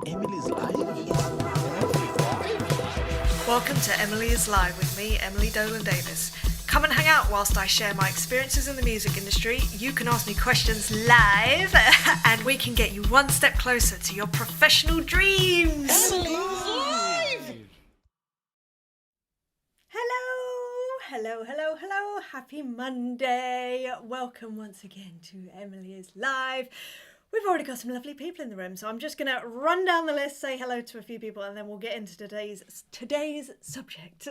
Emily's live. Welcome to Emily is Live with me, Emily Dolan Davies. Come and hang out whilst I share my experiences in the music industry. You can ask me questions live and we can get you one step closer to your professional dreams. Emily's live. Hello. Happy Monday. Welcome once again to Emily is Live. We've already got some lovely people in the room, so I'm just going to run down the list, say hello to a few people, and then we'll get into today's subject.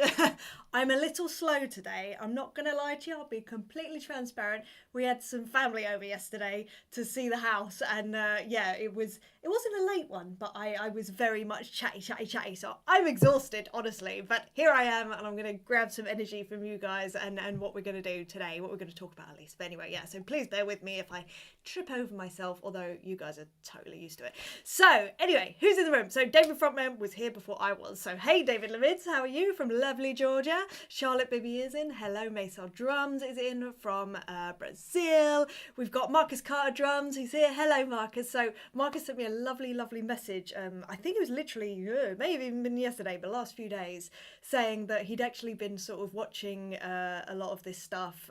I'm a little slow today. I'm not going to lie to you. I'll be completely transparent. We had some family over yesterday to see the house, and it wasn't a late one, but I was very much chatty. So I'm exhausted, honestly. But here I am, and I'm going to grab some energy from you guys and what we're going to do today, what we're going to talk about at least. But anyway, yeah, so please bear with me if I trip over myself, although you guys are totally used to it. So anyway, who's in the room? So David Frontman was here before I was. So hey, David Levids, how are you? From lovely Georgia. Charlotte Bibby is in. Hello, Mason Drums is in from Brazil. We've got Marcus Carter Drums, who's here. Hello, Marcus. So Marcus sent me a lovely message. I think it was literally, may have even been yesterday, but the last few days, saying that he'd actually been sort of watching a lot of this stuff,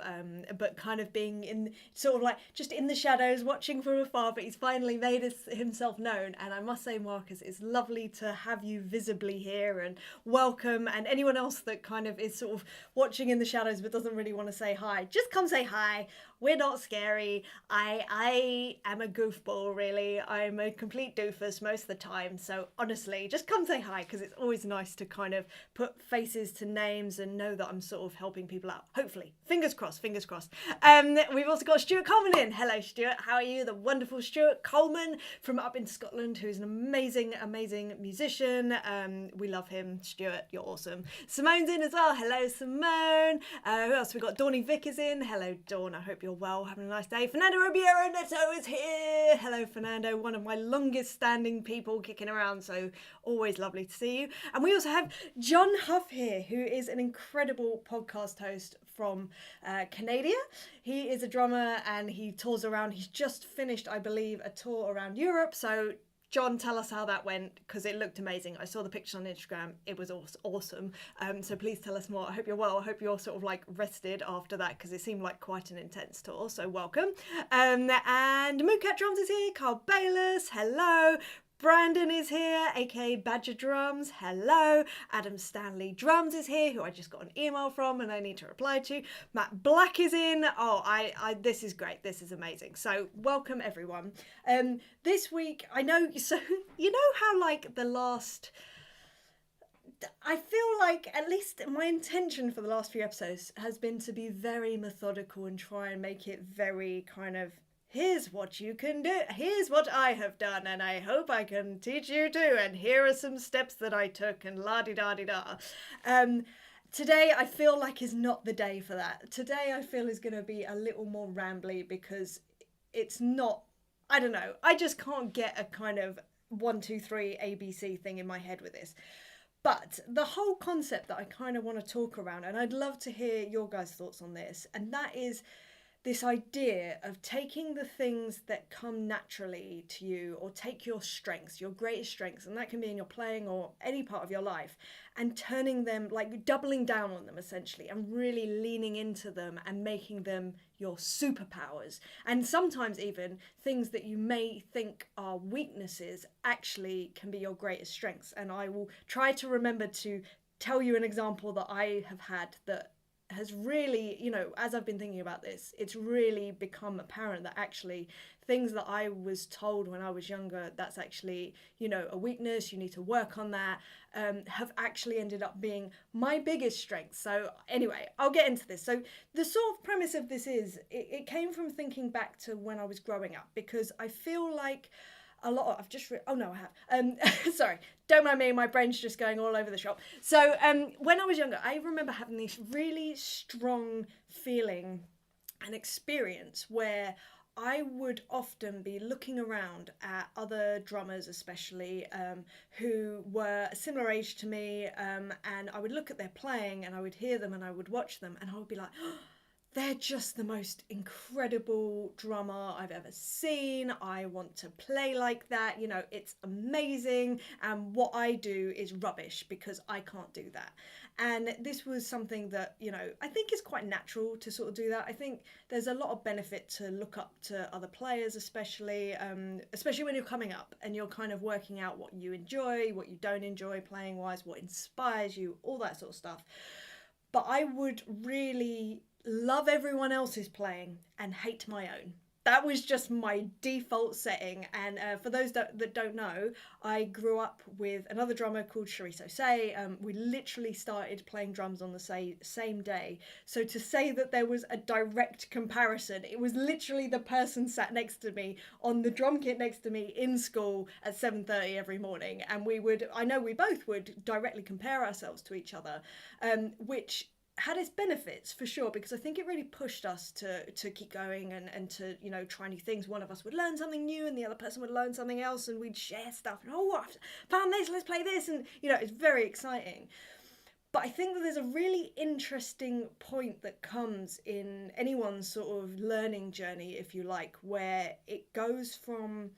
but kind of being in sort of like just in the shadows, watching from afar, but he's finally made himself known. And I must say, Marcus, it's lovely to have you visibly here and welcome. And anyone else that kind of is sort of watching in the shadows but doesn't really want to say hi, just come say hi. We're not scary. I am a goofball, really. I'm a complete doofus most of the time. So honestly, just come say hi, because it's always nice to kind of put faces to names and know that I'm sort of helping people out. Hopefully. Fingers crossed. We've also got Stuart Coleman in. Hello, Stuart. How are you? The wonderful Stuart Coleman from up in Scotland, who's an amazing musician. We love him. Stuart, you're awesome. Simone's in as well. Hello, Simone. Who else? We've got Dawny Vick is in. Hello, Dawn. I hope you're well, having a nice day. Fernando Ribeiro Neto is here. Hello, Fernando, one of my longest standing people kicking around, so always lovely to see you. And we also have John Huff here, who is an incredible podcast host from Canada. He is a drummer and he tours around. He's just finished, I believe, a tour around Europe, so John, tell us how that went, because it looked amazing. I saw the picture on Instagram. It was awesome. So please tell us more. I hope you're well. I hope you're sort of like rested after that, because it seemed like quite an intense tour. So welcome. And Mooncat Drums is here. Carl Bayless. Hello. Brandon is here, aka Badger Drums. Hello. Adam Stanley Drums is here, who I just got an email from and I need to reply to. Matt Black is in. Oh, this is great. This is amazing. So welcome everyone. This week, I know, so you know how like the last, I feel like at least my intention for the last few episodes has been to be very methodical and try and make it very kind of, here's what you can do, here's what I have done, and I hope I can teach you too, and here are some steps that I took, and la-di-da-di-da. Today I feel like is not the day for that. Today I feel is going to be a little more rambly, because it's not, I don't know, I just can't get a kind of 1, 2, 3 ABC thing in my head with this. But the whole concept that I kind of want to talk around, and I'd love to hear your guys' thoughts on this, and that is this idea of taking the things that come naturally to you, or take your strengths, your greatest strengths, and that can be in your playing or any part of your life, and turning them, like doubling down on them essentially, and really leaning into them and making them your superpowers. And sometimes even things that you may think are weaknesses actually can be your greatest strengths. And I will try to remember to tell you an example that I have had that has really, you know, as I've been thinking about this, it's really become apparent that actually things that I was told when I was younger, that's actually, you know, a weakness, you need to work on that, have actually ended up being my biggest strength. So anyway, I'll get into this. So the sort of premise of this is, it came from thinking back to when I was growing up, because I feel like a lot of, I have. Sorry, don't mind me, my brain's just going all over the shop. So when I was younger, I remember having this really strong feeling and experience where I would often be looking around at other drummers, especially who were a similar age to me, and I would look at their playing and I would hear them and I would watch them and I would be like, oh, they're just the most incredible drummer I've ever seen. I want to play like that. You know, it's amazing. And what I do is rubbish because I can't do that. And this was something that, you know, I think is quite natural to sort of do that. I think there's a lot of benefit to look up to other players, especially when you're coming up and you're kind of working out what you enjoy, what you don't enjoy playing wise, what inspires you, all that sort of stuff. But I would really love everyone else's playing and hate my own. That was just my default setting. And for those that don't know, I grew up with another drummer called Chorizo Say. We literally started playing drums on the same day. So to say that there was a direct comparison, it was literally the person sat next to me on the drum kit next to me in school at 7:30 every morning. And I know we both would directly compare ourselves to each other, which had its benefits for sure, because I think it really pushed us to keep going and to, you know, try new things. One of us would learn something new and the other person would learn something else, and we'd share stuff and, oh, I've found this, let's play this, and you know, it's very exciting. But I think that there's a really interesting point that comes in anyone's sort of learning journey, if you like, where it goes from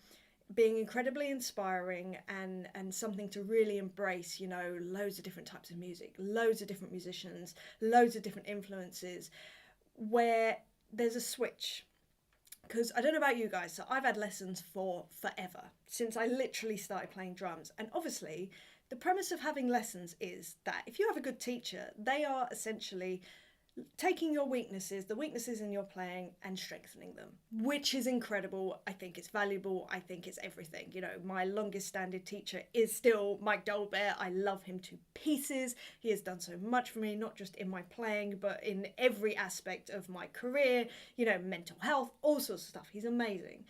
being incredibly inspiring and something to really embrace, you know, loads of different types of music, loads of different musicians, loads of different influences, where there's a switch. Because I don't know about you guys, so I've had lessons for forever, since I literally started playing drums. And obviously, the premise of having lessons is that if you have a good teacher, they are essentially taking your weaknesses, the weaknesses in your playing, and strengthening them, which is incredible. I think it's valuable. I think it's everything. You know, my longest standing teacher is still Mike Dolan. I love him to pieces. He has done so much for me, not just in my playing, but in every aspect of my career, you know, mental health, all sorts of stuff. He's amazing.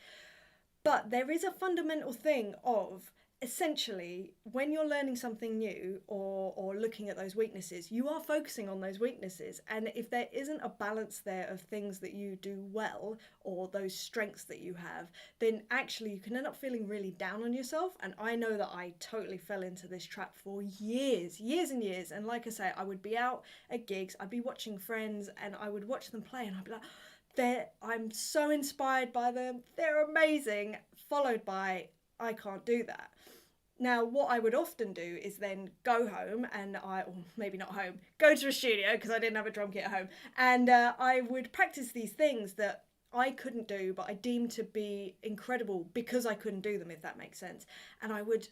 But there is a fundamental thing of, essentially, when you're learning something new or looking at those weaknesses, you are focusing on those weaknesses. And if there isn't a balance there of things that you do well or those strengths that you have, then actually you can end up feeling really down on yourself. And I know that I totally fell into this trap for years and years. And like I say, I would be out at gigs, I'd be watching friends and I would watch them play and I'd be like, I'm so inspired by them, they're amazing, followed by, I can't do that. Now, what I would often do is then go home and or maybe not home, go to a studio because I didn't have a drum kit at home. And I would practice these things that I couldn't do, but I deemed to be incredible because I couldn't do them, if that makes sense. And I would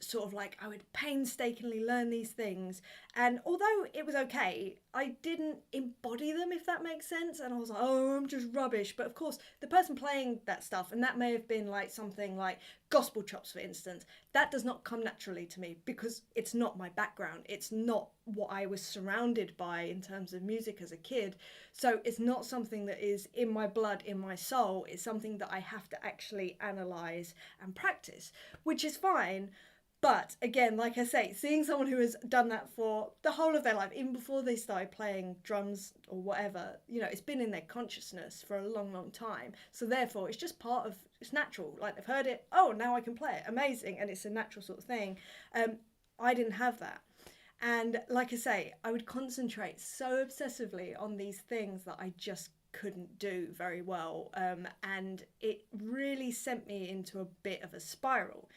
I would painstakingly learn these things. And although it was okay, I didn't embody them, if that makes sense. And I was like, oh, I'm just rubbish. But of course, the person playing that stuff, and that may have been like something like gospel chops, for instance, that does not come naturally to me because it's not my background. It's not what I was surrounded by in terms of music as a kid. So it's not something that is in my blood, in my soul. It's something that I have to actually analyse and practice, which is fine. But again, like I say, seeing someone who has done that for the whole of their life, even before they started playing drums or whatever, you know, it's been in their consciousness for a long, long time. So therefore, it's just it's natural. Like they've heard it, oh, now I can play it, amazing. And it's a natural sort of thing. I didn't have that. And like I say, I would concentrate so obsessively on these things that I just couldn't do very well. And it really sent me into a bit of a spiral.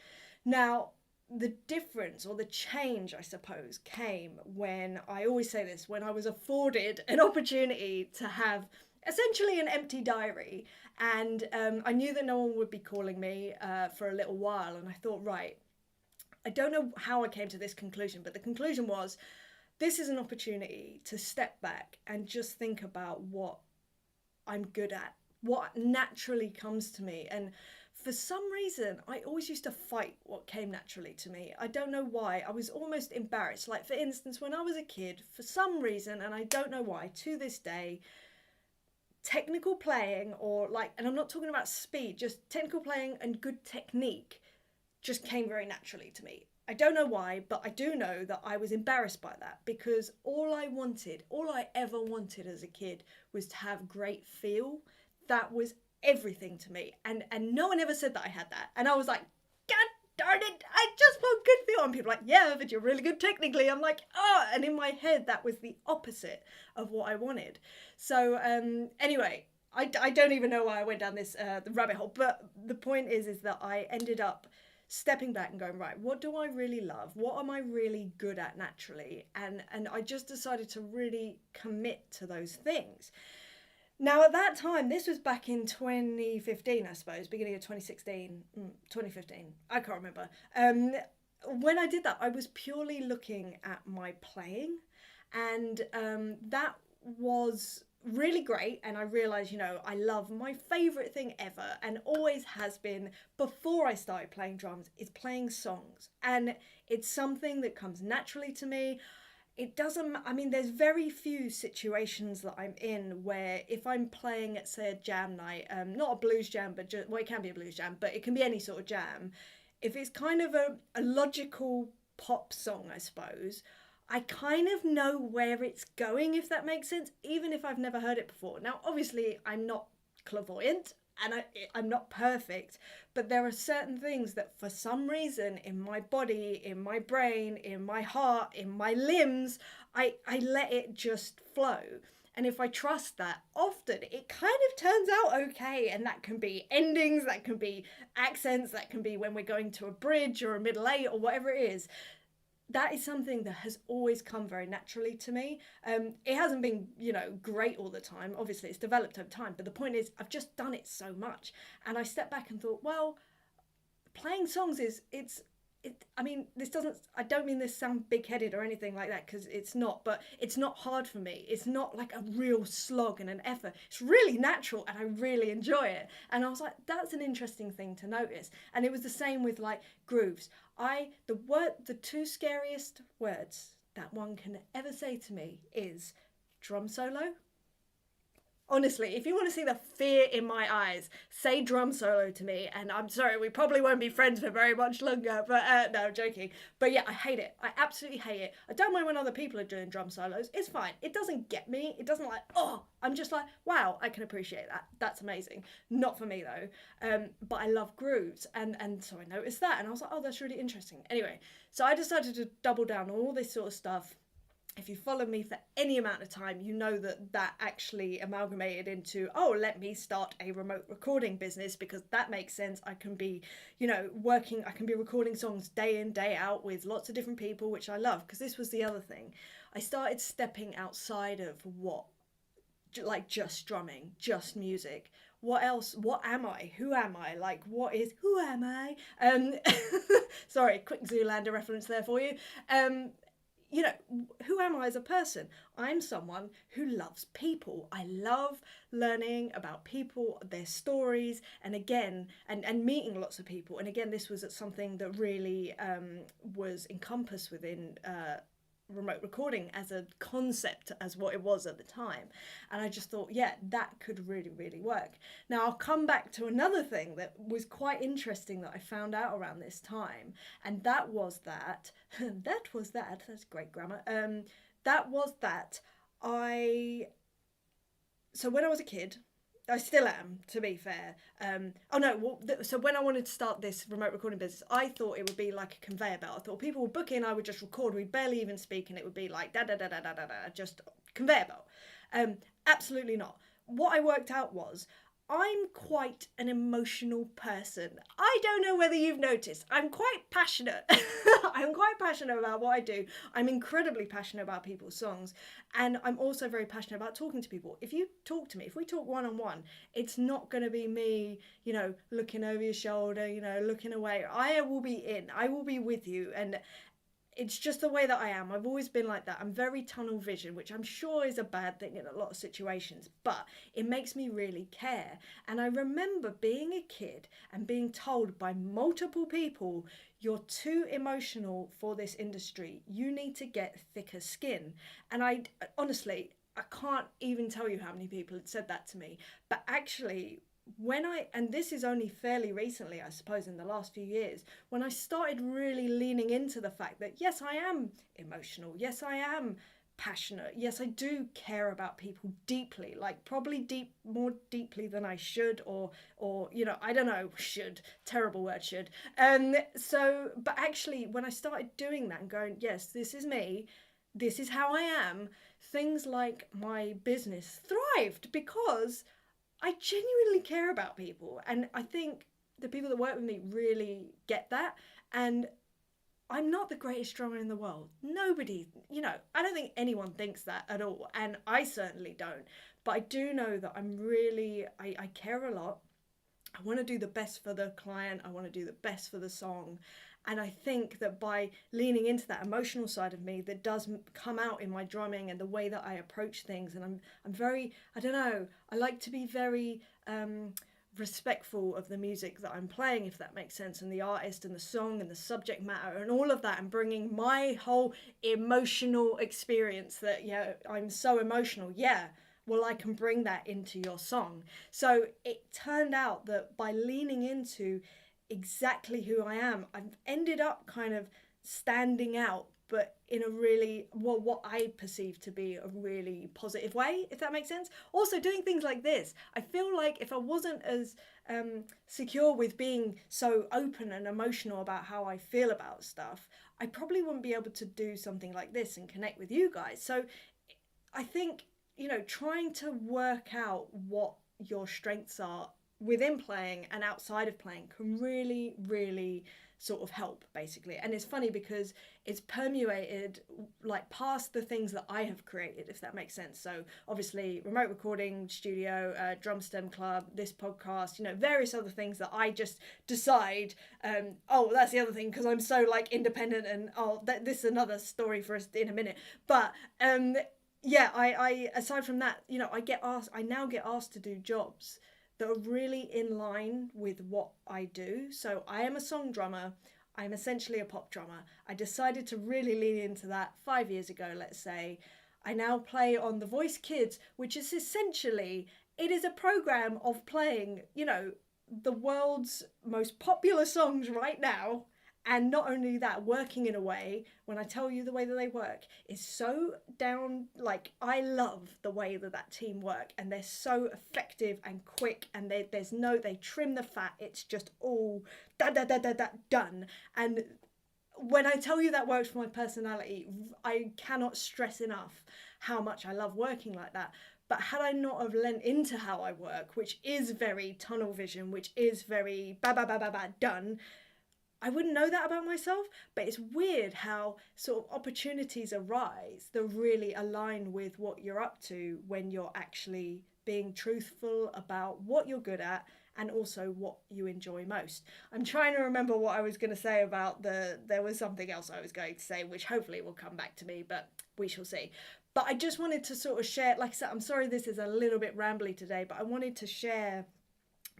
Now, the difference or the change, I suppose, came when, I always say this, when I was afforded an opportunity to have essentially an empty diary. And I knew that no one would be calling me for a little while. And I thought, right, I don't know how I came to this conclusion, but the conclusion was, this is an opportunity to step back and just think about what I'm good at, what naturally comes to me. And for some reason, I always used to fight what came naturally to me. I don't know why. I was almost embarrassed. Like, for instance, when I was a kid, for some reason, and I don't know why, to this day, technical playing and I'm not talking about speed, just technical playing and good technique just came very naturally to me. I don't know why, but I do know that I was embarrassed by that because all I ever wanted as a kid was to have great feel. That was everything to me. And no one ever said that I had that. And I was like, God darn it, I just felt good feel. And people are like, yeah, but you're really good technically. I'm like, oh, and in my head, that was the opposite of what I wanted. So anyway, I don't even know why I went down this the rabbit hole, but the point is that I ended up stepping back and going, right, what do I really love? What am I really good at naturally? And I just decided to really commit to those things. Now, at that time, this was back in 2015, I suppose, beginning of 2016, 2015, I can't remember. When I did that, I was purely looking at my playing, and that was really great. And I realised, you know, I love my favourite thing ever, and always has been before I started playing drums, is playing songs. And it's something that comes naturally to me. It doesn't, I mean, there's very few situations that I'm in where if I'm playing at, say, a jam night, not a blues jam, but just, well, it can be a blues jam, but it can be any sort of jam. If it's kind of a logical pop song, I suppose, I kind of know where it's going, if that makes sense, even if I've never heard it before. Now, obviously, I'm not clairvoyant, and I'm not perfect, but there are certain things that for some reason in my body, in my brain, in my heart, in my limbs, I let it just flow. And if I trust that, often it kind of turns out okay. And that can be endings, that can be accents, that can be when we're going to a bridge or a middle eight or whatever it is. That is something that has always come very naturally to me. It hasn't been, you know, great all the time. Obviously, it's developed over time. But the point is, I've just done it so much. And I stepped back and thought, well, playing songs I mean, I don't mean this sound big-headed or anything like that, because it's not, but it's not hard for me. It's not like a real slog and an effort. It's really natural, and I really enjoy it. And I was like, that's an interesting thing to notice. And it was the same with like grooves. The two scariest words that one can ever say to me is drum solo. Honestly, if you want to see the fear in my eyes, say drum solo to me, and I'm sorry, we probably won't be friends for very much longer, but no, I'm joking. But yeah, I hate it. I absolutely hate it. I don't mind when other people are doing drum solos. It's fine. It doesn't get me. It doesn't like, oh, I'm just like, wow, I can appreciate that. That's amazing. Not for me though. But I love grooves, and so I noticed that, and I was like, oh, that's really interesting. Anyway, so I decided to double down on all this sort of stuff. If you follow me for any amount of time, you know that actually amalgamated into, oh, let me start a remote recording business, because that makes sense. I can be, you know, I can be recording songs day in, day out with lots of different people, which I love, because this was the other thing. I started stepping outside of just drumming, just music. What else? What am I? Who am I? Like, who am I? Sorry, quick Zoolander reference there for you. You know, who am I as a person? I'm someone who loves people. I love learning about people, their stories, and again, and meeting lots of people. And again, this was something that really was encompassed within remote recording as a concept, as what it was at the time. And I just thought, yeah, that could really, really work. Now, I'll come back to another thing that was quite interesting that I found out around this time, and that's great grammar. So when I was a kid, I still am, to be fair. So when I wanted to start this remote recording business, I thought it would be like a conveyor belt. I thought people would book in, I would just record, we'd barely even speak, and it would be like da da da da da da da, just conveyor belt. Absolutely not. What I worked out was, I'm quite an emotional person. I don't know whether you've noticed. I'm quite passionate. I'm quite passionate about what I do. I'm incredibly passionate about people's songs. And I'm also very passionate about talking to people. If you talk to me, if we talk one-on-one, it's not going to be me, you know, looking over your shoulder, you know, looking away. I will be with you. And it's just the way that I am. I've always been like that. I'm very tunnel vision, which I'm sure is a bad thing in a lot of situations, but it makes me really care. And I remember being a kid and being told by multiple people, you're too emotional for this industry. You need to get thicker skin. And I can't even tell you how many people had said that to me. But actually, and this is only fairly recently, I suppose, in the last few years, when I started really leaning into the fact that, yes, I am emotional. Yes, I am passionate. Yes, I do care about people deeply, like probably more deeply than I should, or I don't know, should, terrible word, should. So, but actually, when I started doing that and going, yes, this is me, this is how I am, things like my business thrived because I genuinely care about people, and I think the people that work with me really get that. And I'm not the greatest drummer in the world. Nobody, I don't think anyone thinks that at all. And I certainly don't. But I do know that I care a lot. I want to do the best for the client. I want to do the best for the song. And I think that by leaning into that emotional side of me that does come out in my drumming and the way that I approach things. And I'm very, I don't know, I like to be very respectful of the music that I'm playing, if that makes sense, and the artist and the song and the subject matter and all of that, and bringing my whole emotional experience that, I'm so emotional. Yeah, well, I can bring that into your song. So it turned out that by leaning into exactly who I am, I've ended up kind of standing out, but in a really, well, what I perceive to be a really positive way, if that makes sense. Also, doing things like this, I feel like if I wasn't as secure with being so open and emotional about how I feel about stuff, I probably wouldn't be able to do something like this and connect with you guys. So I think, trying to work out what your strengths are within playing and outside of playing can really, really sort of help, basically. And it's funny because it's permeated like past the things that I have created, if that makes sense. So obviously remote recording studio, drum stem club, this podcast, various other things that I just decide, that's the other thing, because I'm so like independent, and this is another story for us in a minute. But I aside from that, I now get asked to do jobs that are really in line with what I do. So I am a song drummer. I'm essentially a pop drummer. I decided to really lean into that 5 years ago, let's say. I now play on The Voice Kids, which is essentially, it is a program of playing, the world's most popular songs right now. And not only that, working in a way, when I tell you the way that they work, is so down, like, I love the way that team work, and they're so effective and quick, and they trim the fat, it's just all done. And when I tell you that works for my personality, I cannot stress enough how much I love working like that. But had I not have lent into how I work, which is very tunnel vision, which is very done, I wouldn't know that about myself. But it's weird how sort of opportunities arise that really align with what you're up to when you're actually being truthful about what you're good at and also what you enjoy most. I'm trying to remember what I was going to say about there was something else I was going to say, which hopefully will come back to me, but we shall see. But I just wanted to sort of share, like I said, I'm sorry this is a little bit rambly today, but I wanted to share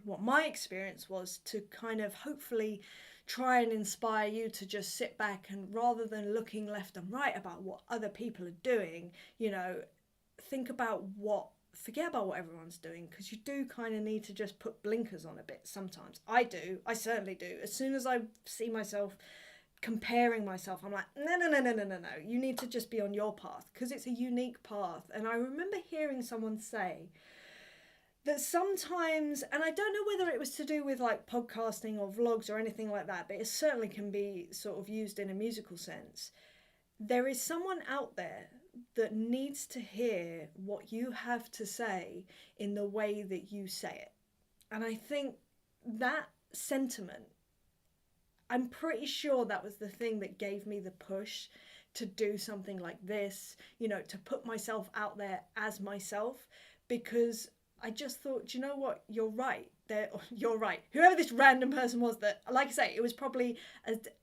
what my experience was to kind of hopefully try and inspire you to just sit back and, rather than looking left and right about what other people are doing, think about forget about what everyone's doing, because you do kind of need to just put blinkers on a bit sometimes. I certainly do. As soon as I see myself comparing myself, I'm like, no, you need to just be on your path, because it's a unique path. And I remember hearing someone say that sometimes, and I don't know whether it was to do with like podcasting or vlogs or anything like that, but it certainly can be sort of used in a musical sense. There is someone out there that needs to hear what you have to say in the way that you say it. And I think that sentiment, I'm pretty sure that was the thing that gave me the push to do something like this, to put myself out there as myself, because I just thought, you know what, you're right. You're right. Whoever this random person was that, like I say, it was probably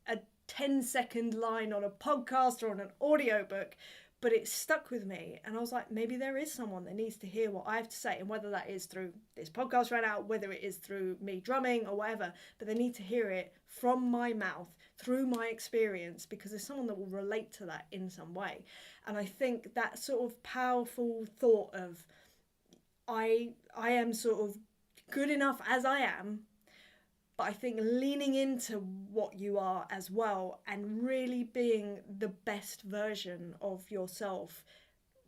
a 10-second line on a podcast or on an audiobook, but it stuck with me. And I was like, maybe there is someone that needs to hear what I have to say. And whether that is through this podcast right now, whether it is through me drumming or whatever, but they need to hear it from my mouth, through my experience, because there's someone that will relate to that in some way. And I think that sort of powerful thought of, I am sort of good enough as I am, But I think leaning into what you are as well and really being the best version of yourself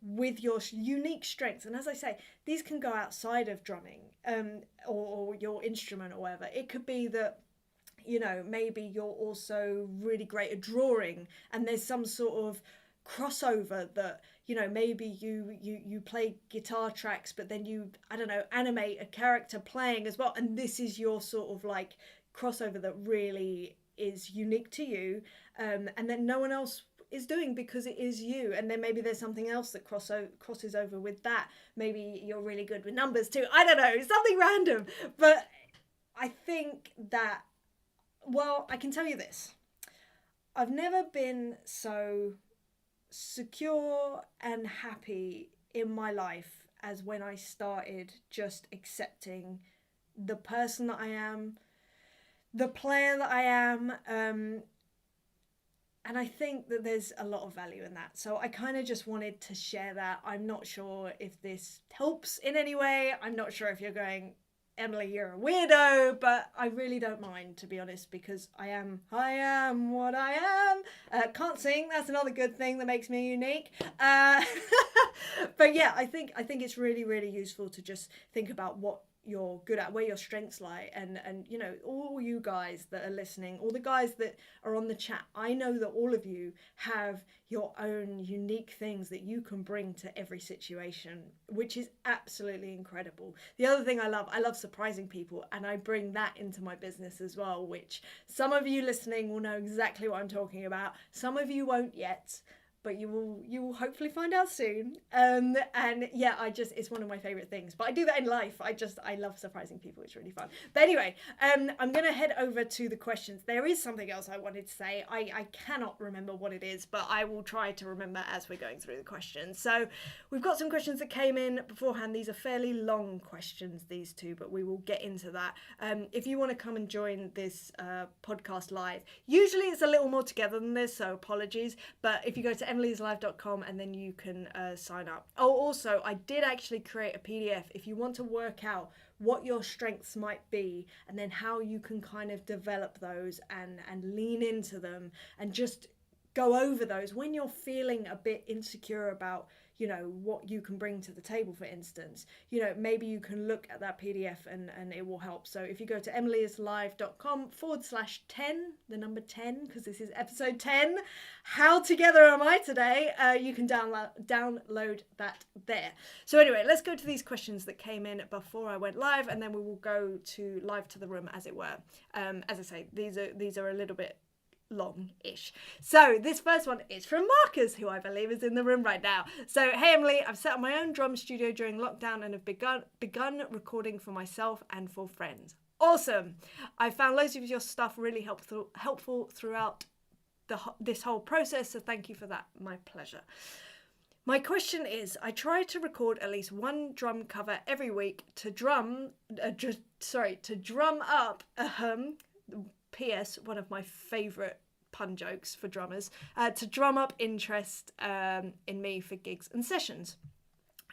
with your unique strengths. And as I say, these can go outside of drumming, or your instrument or whatever. It could be that, you know, maybe you're also really great at drawing and there's some sort of crossover that, you know, maybe you play guitar tracks, but then you, I don't know, animate a character playing as well, and this is your sort of like crossover that really is unique to you, and then no one else is doing because it is you. And then maybe there's something else that crosses over with that. Maybe you're really good with numbers too, I don't know, something random. But I think that, well, I can tell you this, I've never been so secure and happy in my life as when I started just accepting the person that I am, the player that I am, and I think that there's a lot of value in that. So I kind of just wanted to share that. I'm not sure if this helps in any way. I'm not sure if you're going, Emily, you're a weirdo, but I really don't mind, to be honest, because I am what I am. Can't sing, that's another good thing that makes me unique. But yeah, I think it's really, really useful to just think about what you're good at, where your strengths lie, and you know, all you guys that are listening, all the guys that are on the chat, I know that all of you have your own unique things that you can bring to every situation, which is absolutely incredible. The other thing I love surprising people, and I bring that into my business as well, which some of you listening will know exactly what I'm talking about, some of you won't yet, but you will hopefully find out soon. And yeah, it's one of my favorite things. But I do that in life. I love surprising people. It's really fun. But anyway, I'm gonna head over to the questions. There is something else I wanted to say. I cannot remember what it is, but I will try to remember as we're going through the questions. So we've got some questions that came in beforehand. These are fairly long questions, these two, but we will get into that. If you want to come and join this podcast live, usually it's a little more together than this, so apologies. But if you go to emilyslive.com and then you can sign up. Oh, also, I did actually create a PDF if you want to work out what your strengths might be and then how you can kind of develop those and lean into them and just go over those when you're feeling a bit insecure about, you know, what you can bring to the table, for instance. You know, maybe you can look at that PDF and it will help. So if you go to emilyislive.com/10, the number 10, because this is episode 10, how together am I today? You can download that there. So anyway, let's go to these questions that came in before I went live, and then we will go to live to the room, as it were. As I say, these are a little bit long-ish. So this first one is from Marcus, who I believe is in the room right now. So, hey Emily, I've set up my own drum studio during lockdown and have begun recording for myself and for friends. Awesome. I found loads of your stuff really helpful throughout this whole process, so thank you for that. My pleasure. My question is, I try to record at least one drum cover every week to drum up P.S. one of my favourite pun jokes for drummers, to drum up interest in me for gigs and sessions.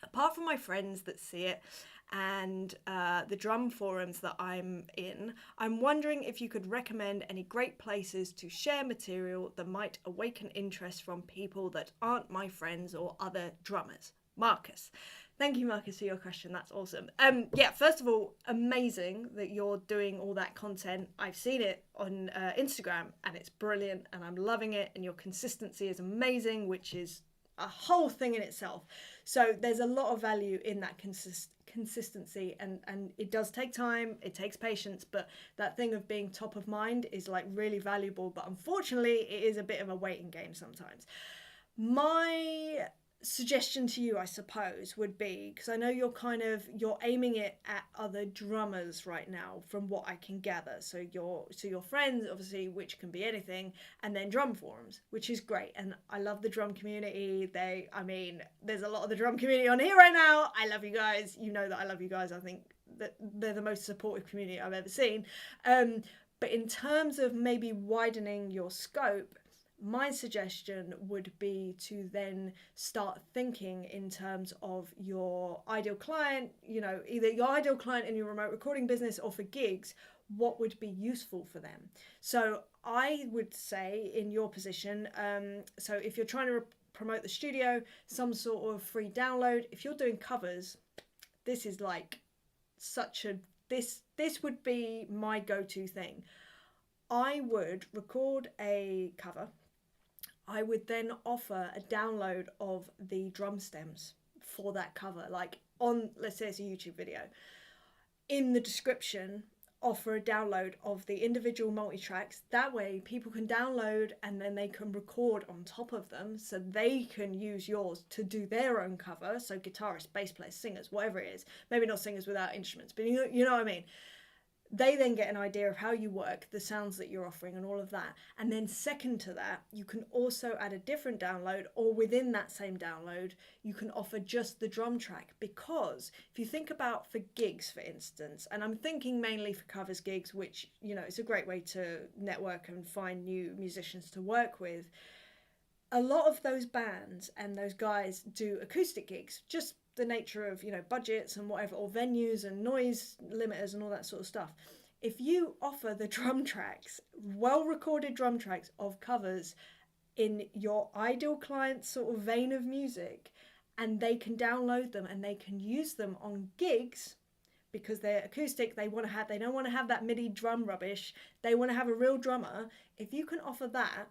Apart from my friends that see it and the drum forums that I'm in, I'm wondering if you could recommend any great places to share material that might awaken interest from people that aren't my friends or other drummers. Marcus. Thank you, Marcus, for your question. That's awesome. Yeah, first of all, amazing that you're doing all that content. I've seen it on Instagram and it's brilliant and I'm loving it, and your consistency is amazing, which is a whole thing in itself. So there's a lot of value in that consistency, and it does take time, it takes patience, but that thing of being top of mind is like really valuable. But unfortunately, it is a bit of a waiting game sometimes. My suggestion to you, I suppose, would be, because I know you're aiming it at other drummers right now from what I can gather, so your friends, obviously, which can be anything, and then drum forums, which is great. And I love the drum community. There's a lot of the drum community on here right now. I love you guys. You know that I love you guys. I think that they're the most supportive community I've ever seen. But in terms of maybe widening your scope, my suggestion would be to then start thinking in terms of your ideal client, you know, either your ideal client in your remote recording business or for gigs. what would be useful for them. So I would say in your position, so if you're trying to promote the studio, some sort of free download, if you're doing covers, this is like such a, this would be my go-to thing. I would record a cover. I would then offer a download of the drum stems for that cover, like on, let's say it's a YouTube video. In the description, offer a download of the individual multi-tracks. That way people can download and then they can record on top of them, so they can use yours to do their own cover. So guitarists, bass players, singers, whatever it is, maybe not singers without instruments, but you know what I mean. They then get an idea of how you work, the sounds that you're offering and all of that. And then second to that, you can also add a different download, or within that same download, you can offer just the drum track. Because if you think about for gigs, for instance, and I'm thinking mainly for covers gigs, which, you know, it's a great way to network and find new musicians to work with. A lot of those bands and those guys do acoustic gigs, just the nature of, you know, budgets and whatever, or venues and noise limiters and all that sort of stuff. If you offer the drum tracks, well recorded drum tracks of covers in your ideal client sort of vein of music, and they can download them and they can use them on gigs because they're acoustic, they don't want to have that MIDI drum rubbish, they want to have a real drummer. If you can offer that,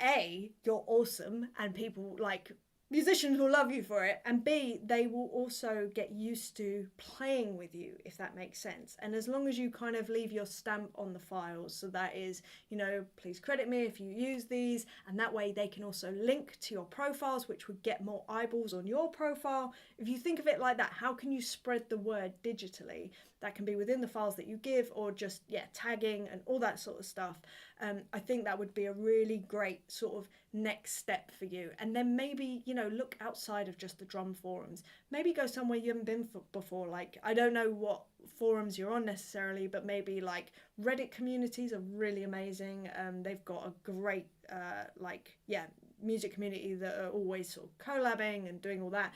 A, you're awesome and people like, musicians will love you for it, and B, they will also get used to playing with you, if that makes sense. And as long as you kind of leave your stamp on the files, so that is, you know, please credit me if you use these, and that way they can also link to your profiles, which would get more eyeballs on your profile. If you think of it like that, how can you spread the word digitally? That can be within the files that you give, or just, yeah, tagging and all that sort of stuff. I think that would be a really great sort of next step for you. And then maybe, you know, look outside of just the drum forums. Maybe go somewhere you haven't been before. Like, I don't know what forums you're on necessarily, but maybe like Reddit communities are really amazing. They've got a great, music community that are always sort of collabing and doing all that.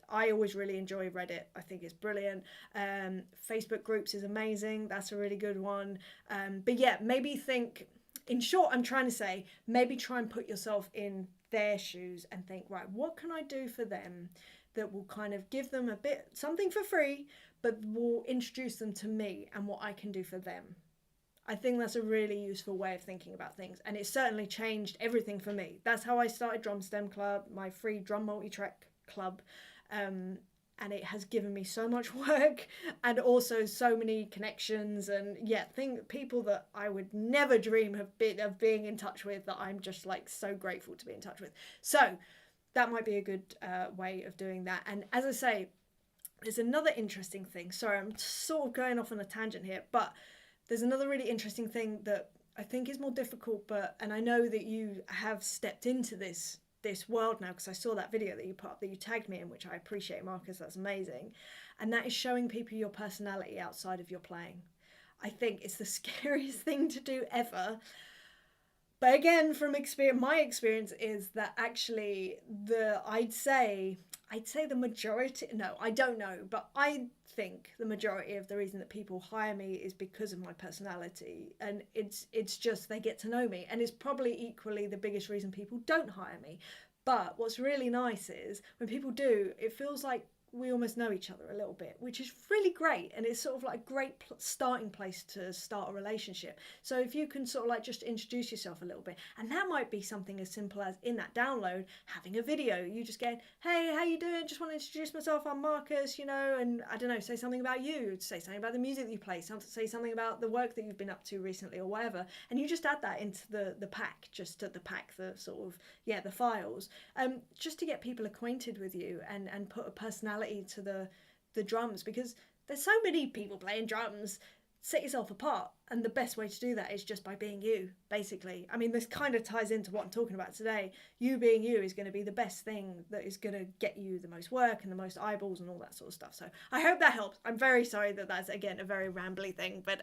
I always really enjoy Reddit. I think it's brilliant. Facebook groups is amazing. That's a really good one. But yeah, maybe think, in short, I'm trying to say, maybe try and put yourself in their shoes and think, right, what can I do for them that will kind of give them a bit, something for free, but will introduce them to me and what I can do for them. I think that's a really useful way of thinking about things. And it certainly changed everything for me. That's how I started Drum Stem Club, my free drum multi-track club. And it has given me so much work and also so many connections and people that I would never dream of being in touch with, that I'm just like so grateful to be in touch with. So that might be a good way of doing that. And as I say, there's another interesting thing. Sorry, I'm sort of going off on a tangent here, but there's another really interesting thing that I think is more difficult, and I know that you have stepped into this world now, because I saw that video that you put up, that you tagged me in, which I appreciate, Marcus, that's amazing. And that is showing people your personality outside of your playing. I think it's the scariest thing to do ever. But again, from my experience is that actually I'd say the majority, no, I don't know, but I think the majority of the reason that people hire me is because of my personality, and it's just they get to know me, and it's probably equally the biggest reason people don't hire me. But what's really nice is when people do, it feels like we almost know each other a little bit, which is really great, and it's sort of like a great starting place to start a relationship. So if you can sort of like just introduce yourself a little bit, and that might be something as simple as in that download having a video, you just go, hey, how you doing, just want to introduce myself, I'm Marcus, you know, and I don't know, say something about you, say something about the music that you play, say something about the work that you've been up to recently or whatever, and you just add that into the pack, just to the pack, the sort of the files, just to get people acquainted with you and put a personality to the drums, because there's so many people playing drums. Set yourself apart, and the best way to do that is just by being you, basically. I mean, this kind of ties into what I'm talking about today. You being you is going to be the best thing that is going to get you the most work and the most eyeballs and all that sort of stuff. So I hope that helps. I'm very sorry that that's, again, a very rambly thing, but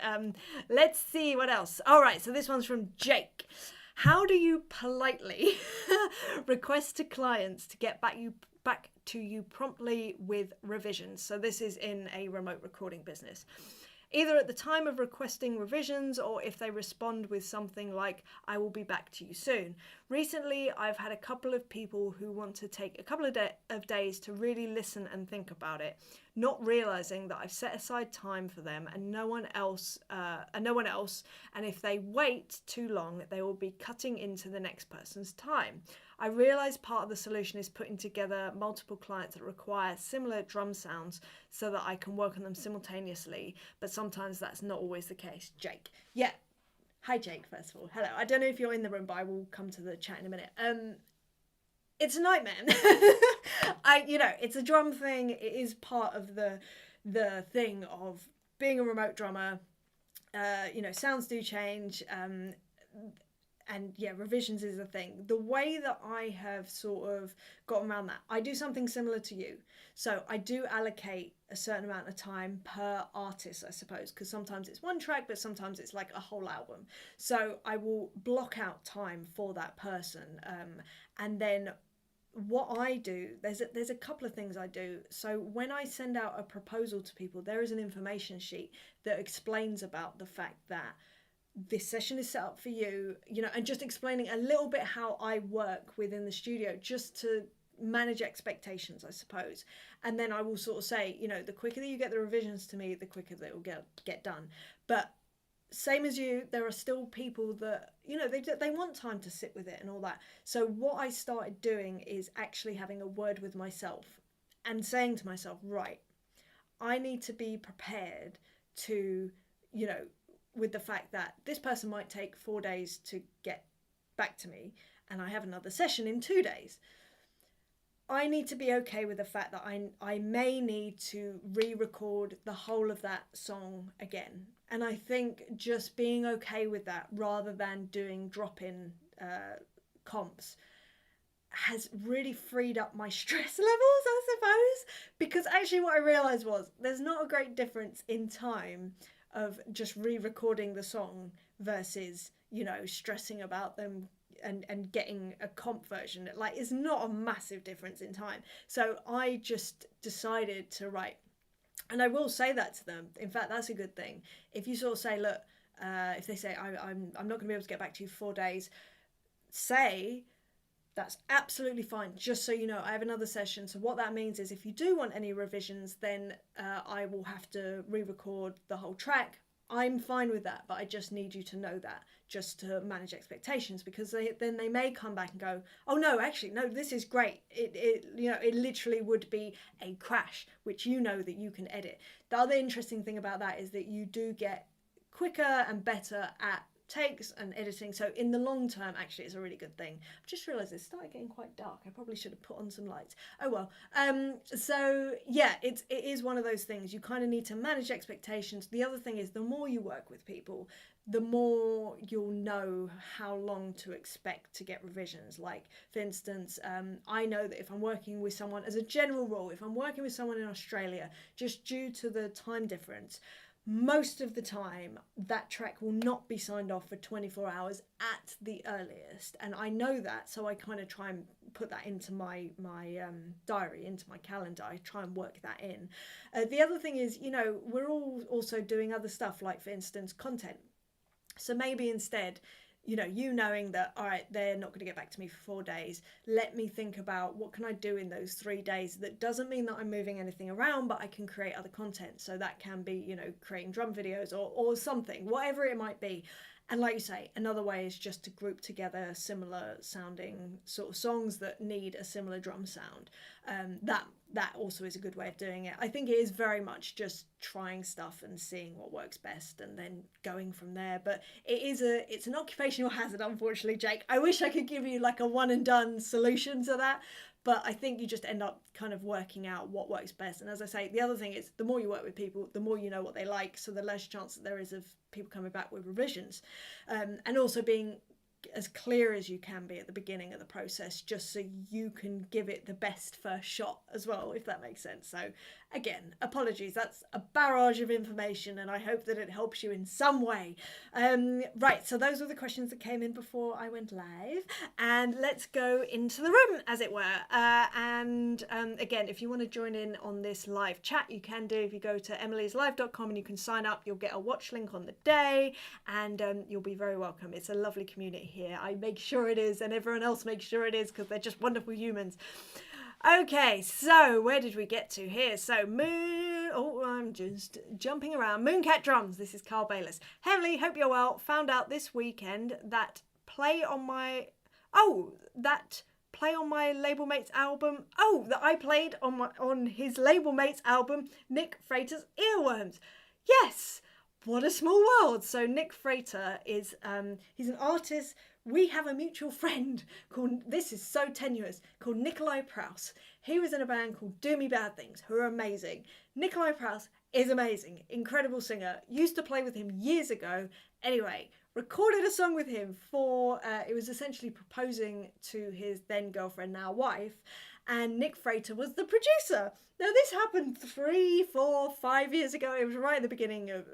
let's see what else. All right, so this one's from Jake. How do you politely request to clients to get back to you promptly with revisions? So this is in a remote recording business. either at the time of requesting revisions or if they respond with something like, I will be back to you soon. Recently, I've had a couple of people who want to take a couple of days to really listen and think about it, not realizing that I've set aside time for them and no one else, and if they wait too long, they will be cutting into the next person's time. I realise part of the solution is putting together multiple clients that require similar drum sounds so that I can work on them simultaneously, but sometimes that's not always the case. Jake. Yeah. Hi, Jake, first of all. Hello. I don't know if you're in the room, but I will come to the chat in a minute. It's a nightmare. It's a drum thing. It is part of the thing of being a remote drummer. Sounds do change. And yeah, revisions is a thing. The way that I have sort of gotten around that, I do something similar to you. So I do allocate a certain amount of time per artist, I suppose, because sometimes it's one track, but sometimes it's like a whole album. So I will block out time for that person. And then what I do, there's a couple of things I do. So when I send out a proposal to people, there is an information sheet that explains about the fact that this session is set up for you, and just explaining a little bit how I work within the studio, just to manage expectations, I suppose. And then I will sort of say, the quicker that you get the revisions to me, the quicker they will get done. But same as you, there are still people that, they want time to sit with it and all that. So what I started doing is actually having a word with myself and saying to myself, right, I need to be prepared to, with the fact that this person might take 4 days to get back to me and I have another session in 2 days. I need to be okay with the fact that I may need to re-record the whole of that song again. And I think just being okay with that rather than doing drop-in comps has really freed up my stress levels, I suppose. Because actually what I realised was there's not a great difference in time of just re-recording the song versus, stressing about them and getting a comp version. Like, it's not a massive difference in time. So I just decided to write, and I will say that to them. In fact, that's a good thing. If you sort of say, look, if they say, I'm not going to be able to get back to you for 4 days, say, that's absolutely fine. Just so you know, I have another session. So what that means is if you do want any revisions, then I will have to re-record the whole track. I'm fine with that, but I just need you to know that, just to manage expectations, because then they may come back and go, oh no, actually, no, this is great. It literally would be a crash, which that you can edit. The other interesting thing about that is that you do get quicker and better at takes and editing, so in the long term actually it's a really good thing. I've just realised it started getting quite dark. I probably should have put on some lights. Oh well. So yeah, it is one of those things. You kind of need to manage expectations. The other thing is, the more you work with people, the more you'll know how long to expect to get revisions. Like, for instance, I know that if I'm working with someone, as a general rule, if I'm working with someone in Australia, just due to the time difference, most of the time that track will not be signed off for 24 hours at the earliest, and I know that, so I kind of try and put that into my diary, into my calendar. I try and work that in. The other thing is, we're all also doing other stuff, like for instance content. So maybe instead, knowing that, all right, they're not going to get back to me for 4 days, let me think about what can I do in those 3 days that doesn't mean that I'm moving anything around, but I can create other content. So that can be, creating drum videos or something, whatever it might be. And like you say, another way is just to group together similar sounding sort of songs that need a similar drum sound. That also is a good way of doing it. I think it is very much just trying stuff and seeing what works best and then going from there. But it's an occupational hazard, unfortunately, Jake. I wish I could give you like a one and done solution to that, but I think you just end up kind of working out what works best. And as I say, the other thing is, the more you work with people, the more you know what they like, so the less chance that there is of people coming back with revisions. And also being as clear as you can be at the beginning of the process, just so you can give it the best first shot as well, if that makes sense. So again, apologies, that's a barrage of information, and I hope that it helps you in some way. Right, so those were the questions that came in before I went live, and let's go into the room, as it were. Again, if you want to join in on this live chat, you can do. If you go to emilyslive.com and you can sign up, you'll get a watch link on the day, and you'll be very welcome. It's a lovely community here. I make sure it is, and everyone else makes sure it is, because they're just wonderful humans. Okay, so where did we get to here? So I'm just jumping around. Mooncat Drums, this is Carl Bayless. Hey Emily, hope you're well. Found out this weekend that play on my label mate's album. Oh, that I played on his label mate's album, Nick Frater's Earworms. Yes, what a small world. So Nick Frater is he's an artist. We have a mutual friend called, this is so tenuous, called Nikolai Prouse. He was in a band called Do Me Bad Things, who are amazing. Nikolai Prouse is amazing, incredible singer. Used to play with him years ago. Anyway, recorded a song with him for, it was essentially proposing to his then girlfriend, now wife, and Nick Frater was the producer. Now this happened 3, 4, 5 years ago. It was right at the beginning of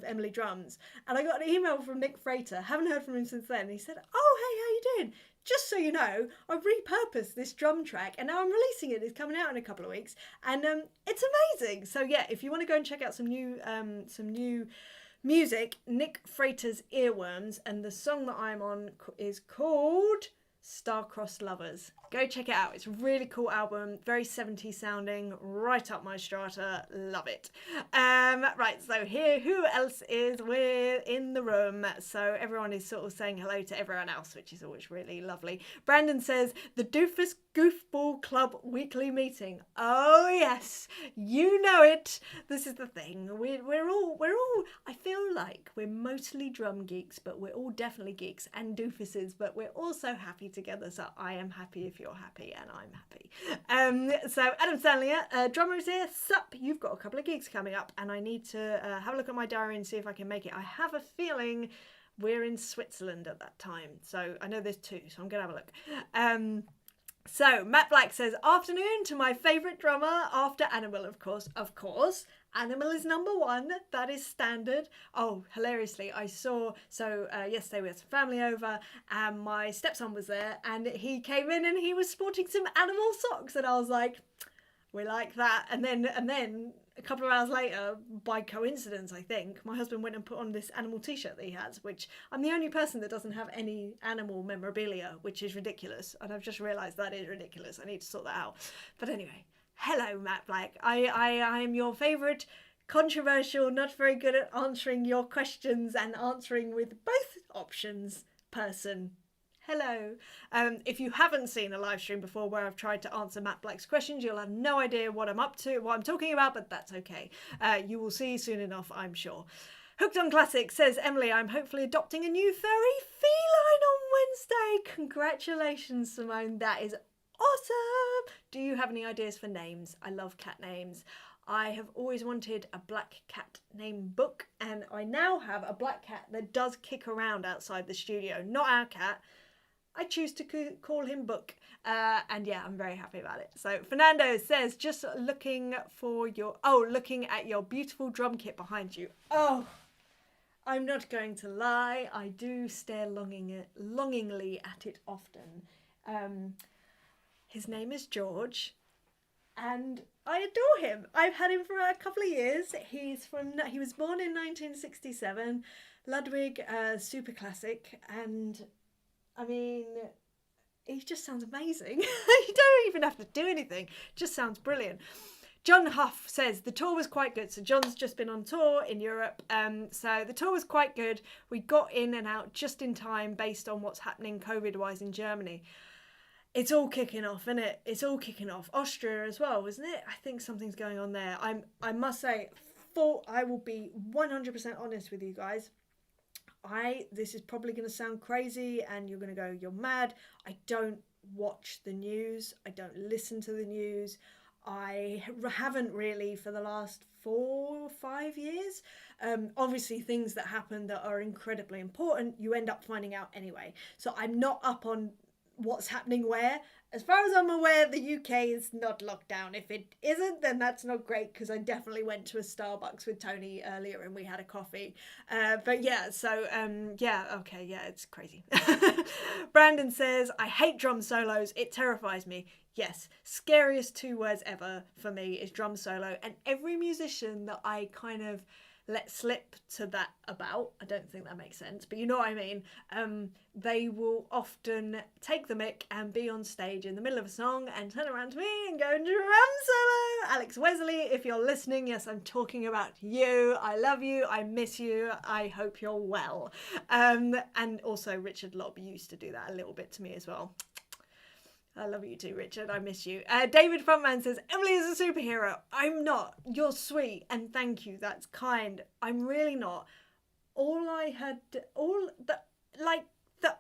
Emily Drums, and I got an email from Nick Frater. Haven't heard from him since then. And he said, "Oh, hey, how you doing? Just so you know, I've repurposed this drum track and now I'm releasing it. It's coming out in a couple of weeks, and it's amazing." So yeah, if you want to go and check out some new music, Nick Frater's Earworms, and the song that I'm on is called Star-Crossed Lovers. Go check it out. It's a really cool album, very 70s sounding, right up my strata. Love it. Right, so here, who else is in the room? So everyone is sort of saying hello to everyone else, which is always really lovely. Brandon says, the Doofus Goofball Club weekly meeting. Oh yes, you know it. This is the thing. We're all, I feel like we're mostly drum geeks, but we're all definitely geeks and doofuses, but we're also happy together. So I am happy if you're happy, and I'm happy. So Adam Stanley, drummer's here. Sup, you've got a couple of gigs coming up, and I need to have a look at my diary and see if I can make it. I have a feeling we're in Switzerland at that time, so I know there's 2, so I'm gonna have a look. So Matt Black says, afternoon to my favourite drummer after Animal, of course. Of course, Animal is number 1. That is standard. Oh, hilariously, I saw, yesterday we had some family over and my stepson was there, and he came in and he was sporting some Animal socks, and I was like, we like that. And then a couple of hours later, by coincidence, I think, my husband went and put on this Animal t-shirt that he has, which I'm the only person that doesn't have any Animal memorabilia, which is ridiculous. And I've just realised that is ridiculous. I need to sort that out. But anyway, hello, Matt Black. I am your favourite controversial, not very good at answering your questions and answering with both options person. Hello. If you haven't seen a live stream before where I've tried to answer Matt Black's questions, you'll have no idea what I'm up to, what I'm talking about, but that's okay. You will see soon enough, I'm sure. Hooked on Classic says, Emily, I'm hopefully adopting a new furry feline on Wednesday. Congratulations, Simone. That is awesome. Do you have any ideas for names? I love cat names. I have always wanted a black cat named Book, and I now have a black cat that does kick around outside the studio. Not our cat. I choose to call him Book, and yeah, I'm very happy about it. So Fernando says, just looking at your beautiful drum kit behind you. Oh, I'm not going to lie, I do stare longingly at it often. His name is George, and I adore him. I've had him for a couple of years. He was born in 1967, Ludwig, super classic, and I mean, he just sounds amazing. You don't even have to do anything. Just sounds brilliant. John Huff says, the tour was quite good. So John's just been on tour in Europe. So the tour was quite good. We got in and out just in time based on what's happening COVID-wise in Germany. It's all kicking off, isn't it? It's all kicking off. Austria as well, isn't it? I think something's going on there. I must say, I will be 100% honest with you guys. This is probably going to sound crazy and you're going to go, you're mad. I don't watch the news. I don't listen to the news. I haven't really for the last 4 or 5 years. Obviously things that happen that are incredibly important, you end up finding out anyway. So I'm not up on what's happening where. As far as I'm aware, the UK is not locked down. If it isn't, then that's not great, because I definitely went to a Starbucks with Tony earlier and we had a coffee. But yeah, so yeah, okay, yeah, it's crazy. Brandon says, I hate drum solos. It terrifies me. Yes, scariest 2 words ever for me is drum solo. And every musician that I kind of let slip to that about, I don't think that makes sense, but you know what I mean, they will often take the mic and be on stage in the middle of a song and turn around to me and go, drum solo. Alex Wesley, if you're listening, yes, I'm talking about you. I love you, I miss you, I hope you're well. And also Richard Lobb used to do that a little bit to me as well. I love you too, Richard. I miss you. David Frontman says, Emily is a superhero. I'm not. You're sweet. And thank you. That's kind. I'm really not. The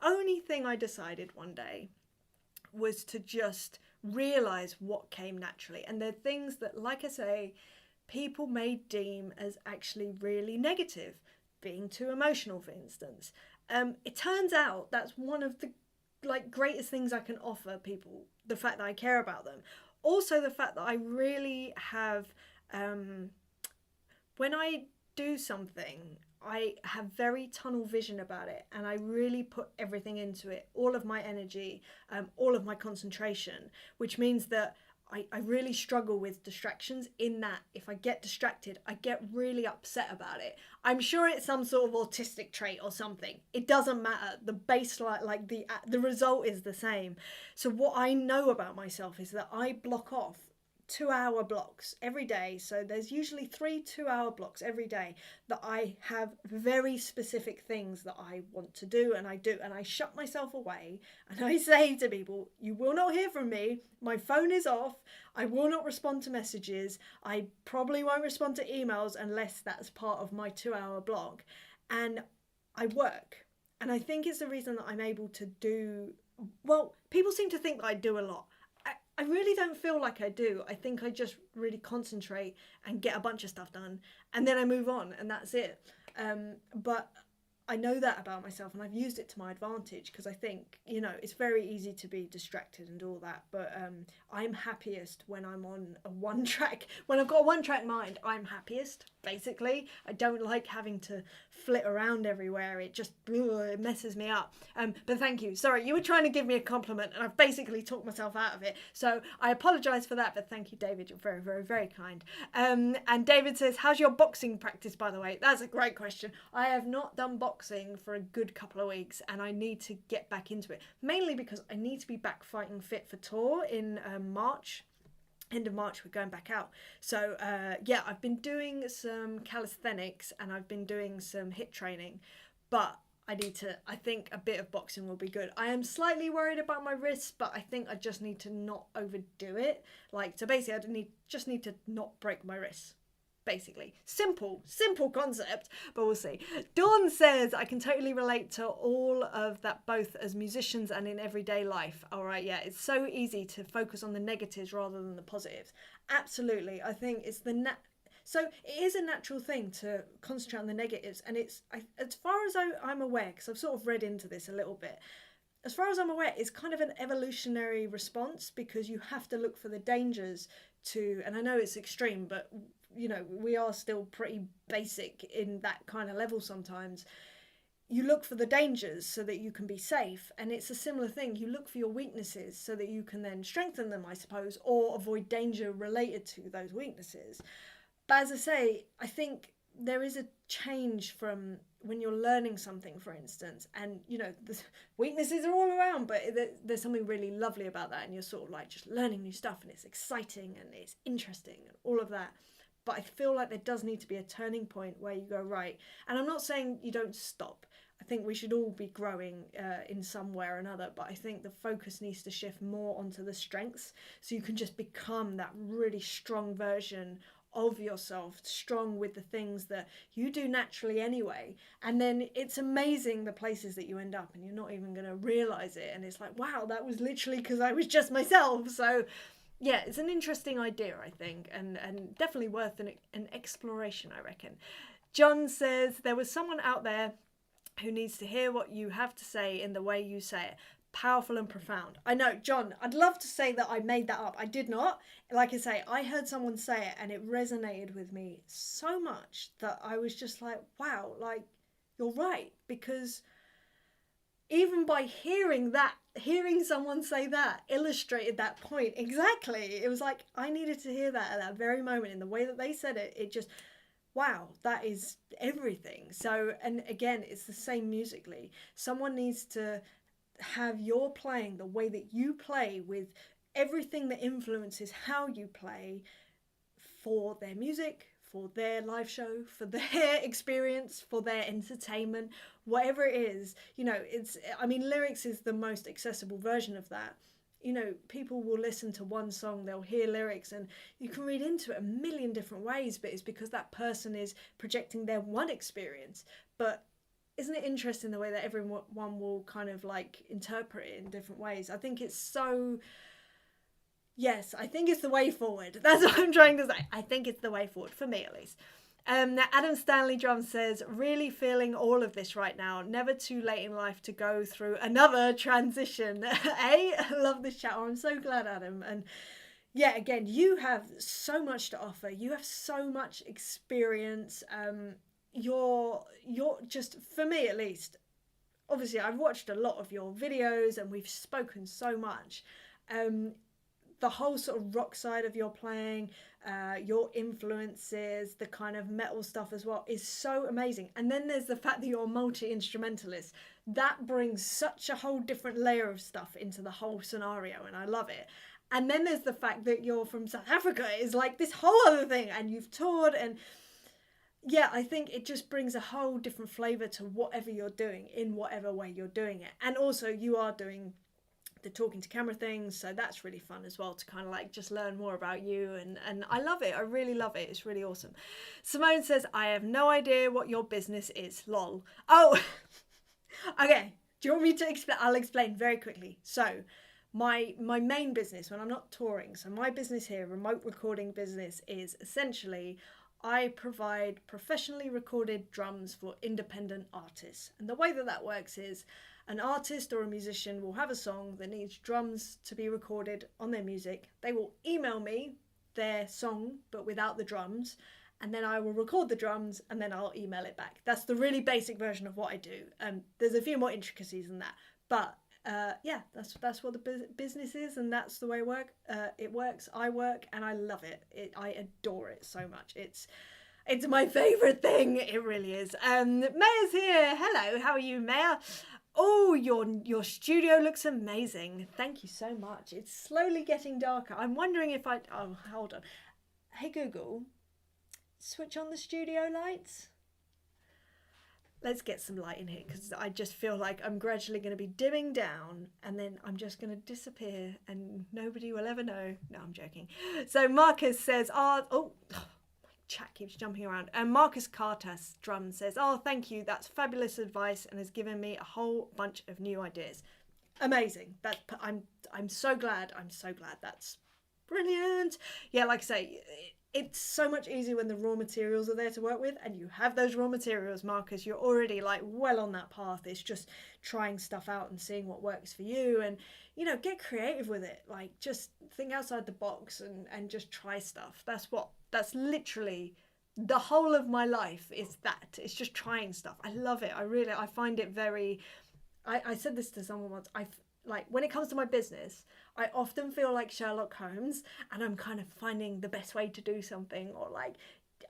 only thing I decided one day was to just realise what came naturally. And they're things that, like I say, people may deem as actually really negative. Being too emotional, for instance. It turns out that's one of the greatest things I can offer people, the fact that I care about them. Also the fact that I really have, when I do something, I have very tunnel vision about it, and I really put everything into it, all of my energy, all of my concentration, which means that I really struggle with distractions, in that if I get distracted, I get really upset about it. I'm sure it's some sort of autistic trait or something. It doesn't matter. The baseline, the result is the same. So what I know about myself is that I block off 2-hour blocks every day. So there's usually 3 2-hour blocks every day that I have very specific things that I want to do, and I do, and I shut myself away and I say to people, you will not hear from me. My phone is off. I will not respond to messages. I probably won't respond to emails unless that's part of my 2-hour block. And I work. And I think it's the reason that I'm able to do, well, people seem to think that I do a lot. I really don't feel like I do. I think I just really concentrate and get a bunch of stuff done, and then I move on, and that's it. But I know that about myself, and I've used it to my advantage, because I think, it's very easy to be distracted and all that, but I'm happiest when I'm on a one-track, when I've got a one-track mind, I'm happiest, basically. I don't like having to flit around everywhere. It just, it messes me up. But thank you. Sorry, you were trying to give me a compliment, and I've basically talked myself out of it. So I apologise for that, but thank you, David. You're very, very, very kind. And David says, how's your boxing practice, by the way? That's a great question. I have not done boxing for a good couple of weeks, and I need to get back into it, mainly because I need to be back fighting fit for tour in March. End of March, we're going back out. So yeah, I've been doing some calisthenics and I've been doing some HIIT training, but I think a bit of boxing will be good. I am slightly worried about my wrists, but I think I just need to not overdo it. So basically I just need to not break my wrists. Basically, simple concept, but we'll see. Dawn says, I can totally relate to all of that, both as musicians and in everyday life. All right, yeah, it's so easy to focus on the negatives rather than the positives. Absolutely, I think it's so it is a natural thing to concentrate on the negatives, and as far as I'm aware, because I've sort of read into this a little bit, as far as I'm aware, it's kind of an evolutionary response, because you have to look for the dangers and I know it's extreme, but we are still pretty basic in that kind of level sometimes. You look for the dangers so that you can be safe, and it's a similar thing. You look for your weaknesses so that you can then strengthen them, I suppose, or avoid danger related to those weaknesses. But as I say, I think there is a change from when you're learning something, for instance, and the weaknesses are all around, but there's something really lovely about that, and you're sort of just learning new stuff, and it's exciting and it's interesting and all of that. But I feel like there does need to be a turning point where you go, right, and I'm not saying you don't stop. I think we should all be growing in some way or another, but I think the focus needs to shift more onto the strengths, so you can just become that really strong version of yourself, strong with the things that you do naturally anyway. And then it's amazing the places that you end up, and you're not even going to realise it, and it's like, wow, that was literally because I was just myself. So yeah, it's an interesting idea, I think, and definitely worth an exploration, I reckon. John says, there was someone out there who needs to hear what you have to say in the way you say it. Powerful and profound. I know, John, I'd love to say that I made that up. I did not. Like I say, I heard someone say it and it resonated with me so much that I was just like, wow, like, you're right. Because even by hearing someone say that illustrated that point exactly. It was like, I needed to hear that at that very moment in the way that they said it. It just, wow, that is everything. So, and again, it's the same musically. Someone needs to have your playing the way that you play, with everything that influences how you play, for their music, for their live show, for their experience, for their entertainment, whatever it is. You know, it's, I mean, lyrics is the most accessible version of that. You know, people will listen to one song, they'll hear lyrics, and you can read into it a million different ways, but it's because that person is projecting their one experience. But isn't it interesting the way that everyone will kind of like interpret it in different ways? I think it's so, yes, I think it's the way forward. That's what I'm trying to say. I think it's the way forward, for me at least. Now Adam Stanley Drum says, really feeling all of this right now. Never too late in life to go through another transition. I love this chat. I'm so glad, Adam. And yeah, again, you have so much to offer. You have so much experience. You're just, for me at least, obviously I've watched a lot of your videos and we've spoken so much. The whole sort of rock side of your playing, your influences, the kind of metal stuff as well is so amazing. And then there's the fact that you're a multi-instrumentalist. That brings such a whole different layer of stuff into the whole scenario, and I love it. And then there's the fact that you're from South Africa is like this whole other thing, and you've toured, and yeah, I think it just brings a whole different flavour to whatever you're doing, in whatever way you're doing it. And also you are doing the talking to camera things, so that's really fun as well, to kind of like just learn more about you, and I love it. I really love it. It's really awesome. Simone says, I have no idea what your business is, lol. Oh, okay, do you want me to explain? I'll explain very quickly. So my main business when I'm not touring, so my business here, remote recording business, is essentially I provide professionally recorded drums for independent artists. And the way that that works is an artist or a musician will have a song that needs drums to be recorded on their music. They will email me their song, but without the drums, and then I will record the drums and then I'll email it back. That's the really basic version of what I do. There's a few more intricacies than that, but yeah, that's what the business is, and that's the way it works. I work and I love it. I adore it so much. It's my favourite thing. It really is. Maya's here. Hello, how are you, Maya? Oh, your studio looks amazing. Thank you so much. It's slowly getting darker. I'm wondering if oh, hold on. Hey Google, switch on the studio lights. Let's get some light in here, because I just feel like I'm gradually going to be dimming down and then I'm just going to disappear and nobody will ever know. No, I'm joking. So Marcus says, oh, my chat keeps jumping around. And Marcus Cartas Drum says, oh, thank you. That's fabulous advice and has given me a whole bunch of new ideas. Amazing. I'm so glad. I'm so glad. That's brilliant. Yeah, like I say, it's so much easier when the raw materials are there to work with, and you have those raw materials, Marcus. You're already like well on that path. It's just trying stuff out and seeing what works for you, and you know, get creative with it. Like, just think outside the box and just try stuff. That's literally the whole of my life is that. It's just trying stuff. I love it. I find it very, I said this to someone once, like, when it comes to my business, I often feel like Sherlock Holmes, and I'm kind of finding the best way to do something, or like,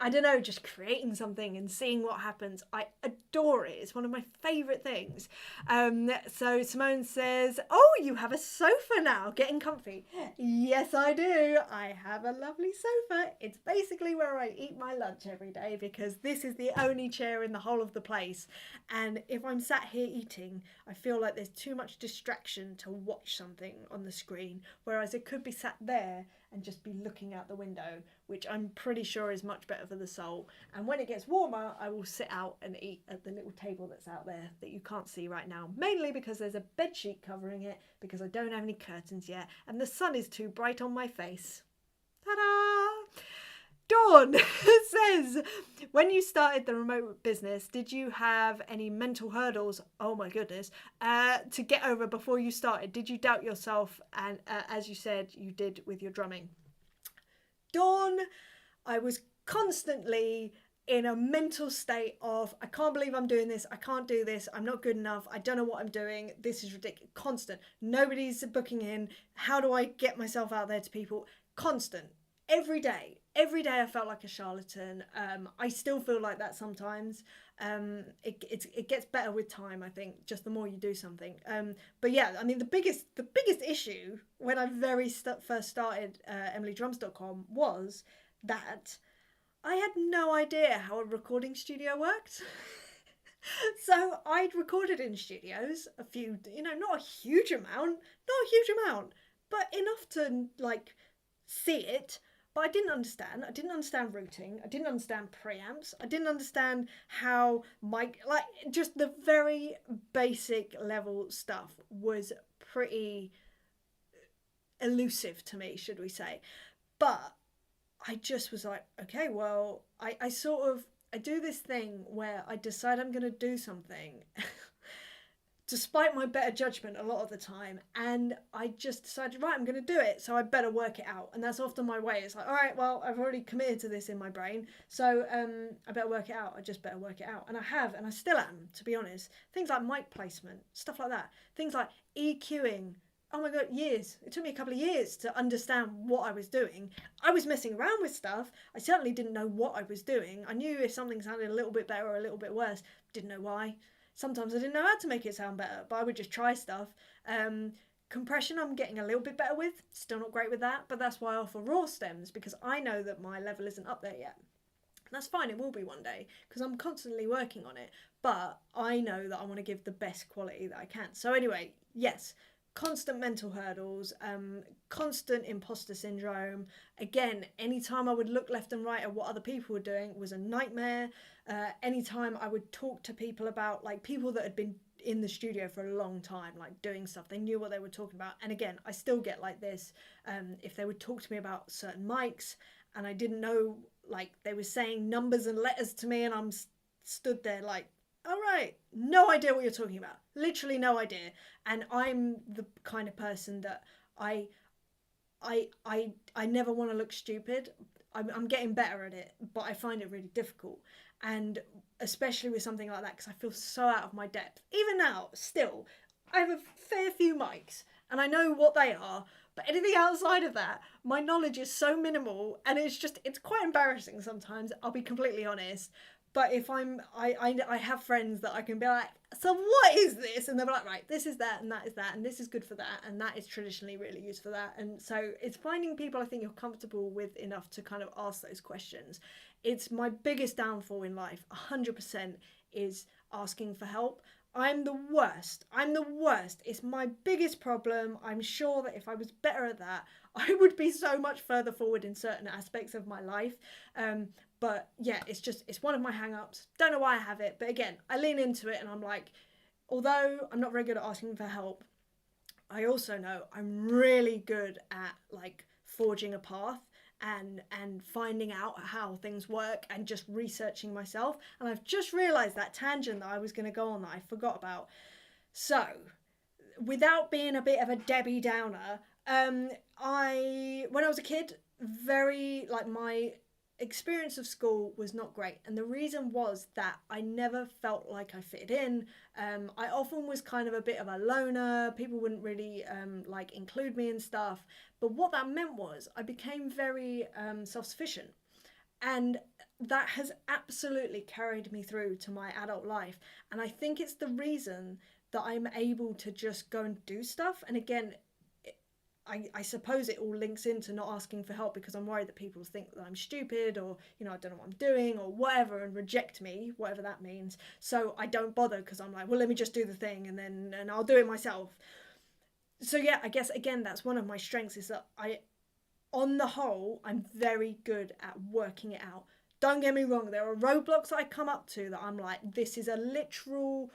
I don't know, just creating something and seeing what happens. I adore it. It's one of my favourite things. So Simone says, oh, you have a sofa now, getting comfy. Yes, I do. I have a lovely sofa. It's basically where I eat my lunch every day, because this is the only chair in the whole of the place. And if I'm sat here eating, I feel like there's too much distraction to watch something on the screen, whereas it could be sat there and just be looking out the window, which I'm pretty sure is much better for the soul. And when it gets warmer, I will sit out and eat at the little table that's out there that you can't see right now. Mainly because there's a bed sheet covering it, because I don't have any curtains yet, and the sun is too bright on my face. Ta-da! Dawn says, when you started the remote business, did you have any mental hurdles, oh my goodness, to get over before you started? Did you doubt yourself, and as you said you did with your drumming? Dawn, I was constantly in a mental state of, I can't believe I'm doing this, I can't do this, I'm not good enough, I don't know what I'm doing, this is ridiculous. Constant. Nobody's booking in. How do I get myself out there to people? Constant. Every day I felt like a charlatan. I still feel like that sometimes. It gets better with time, I think, just the more you do something. But yeah, I mean, the biggest issue when I first started emilydrums.com was that I had no idea how a recording studio worked. So I'd recorded in studios a few, not a huge amount, but enough to like see it. But I didn't understand. I didn't understand routing. I didn't understand preamps. I didn't understand how just the very basic level stuff was pretty elusive to me, should we say. But I just was like, okay, well, I do this thing where I decide I'm going to do something despite my better judgment a lot of the time, and I just decided, right, I'm going to do it, so I better work it out. And that's often my way. It's like, all right, well, I've already committed to this in my brain, so I better work it out. I just better work it out. And I have, and I still am, to be honest. Things like mic placement, stuff like that. Things like EQing. Oh my God, years. It took me a couple of years to understand what I was doing. I was messing around with stuff. I certainly didn't know what I was doing. I knew if something sounded a little bit better or a little bit worse. Didn't know why. Sometimes I didn't know how to make it sound better, but I would just try stuff. Compression I'm getting a little bit better with. Still not great with that, but that's why I offer raw stems, because I know that my level isn't up there yet. And that's fine, it will be one day, because I'm constantly working on it. But I know that I want to give the best quality that I can. So anyway, yes, constant mental hurdles, constant imposter syndrome. Again, anytime I would look left and right at what other people were doing was a nightmare. Anytime I would talk to people about, like, people that had been in the studio for a long time, like doing stuff, they knew what they were talking about. And again, I still get like this, if they would talk to me about certain mics and I didn't know, like, they were saying numbers and letters to me, and I'm stood there like, all right, no idea what you're talking about, literally no idea. And I'm the kind of person that I never want to look stupid. I'm getting better at it, but I find it really difficult. And especially with something like that, because I feel so out of my depth. Even now, still, I have a fair few mics and I know what they are, but anything outside of that, my knowledge is so minimal, and it's quite embarrassing sometimes, I'll be completely honest. But if I have friends that I can be like, so what is this? And they'll be like, right, this is that, and that is that, and this is good for that, and that is traditionally really used for that. And so it's finding people I think you're comfortable with enough to kind of ask those questions. It's my biggest downfall in life, 100%, is asking for help. I'm the worst. It's my biggest problem. I'm sure that if I was better at that, I would be so much further forward in certain aspects of my life. But yeah, it's one of my hang-ups. Don't know why I have it, but again, I lean into it and I'm like, although I'm not very good at asking for help, I also know I'm really good at like forging a path and finding out how things work and just researching myself. And I've just realised that tangent that I was going to go on that I forgot about. So, without being a bit of a Debbie Downer, when I was a kid, my experience of school was not great, and the reason was that I never felt like I fitted in. I often was kind of a bit of a loner. People wouldn't really include me and stuff, but what that meant was I became very self-sufficient, and that has absolutely carried me through to my adult life. And I think it's the reason that I'm able to just go and do stuff. And again, I suppose it all links into not asking for help, because I'm worried that people think that I'm stupid, or, I don't know what I'm doing or whatever, and reject me, whatever that means. So I don't bother, because I'm like, well, let me just do the thing and I'll do it myself. So yeah, I guess, again, that's one of my strengths, is that on the whole, I'm very good at working it out, Don't get me wrong, there are roadblocks that I come up to that I'm like, this is a literal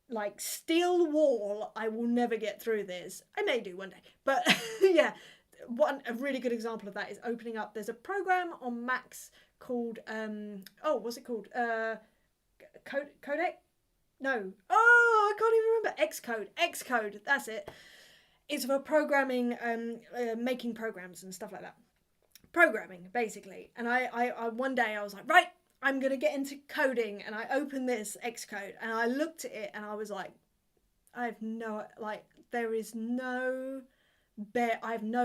like steel wall. I will never get through this. I may do one day, but yeah, a really good example of that is opening up. There's a program on Macs called what's it called? Codec? No. Oh, I can't even remember. Xcode. That's it. It's for programming, making programs and stuff like that. Programming, basically. And I one day I was like, right, I'm going to get into coding. And I opened this Xcode and I looked at it and I was like, I have no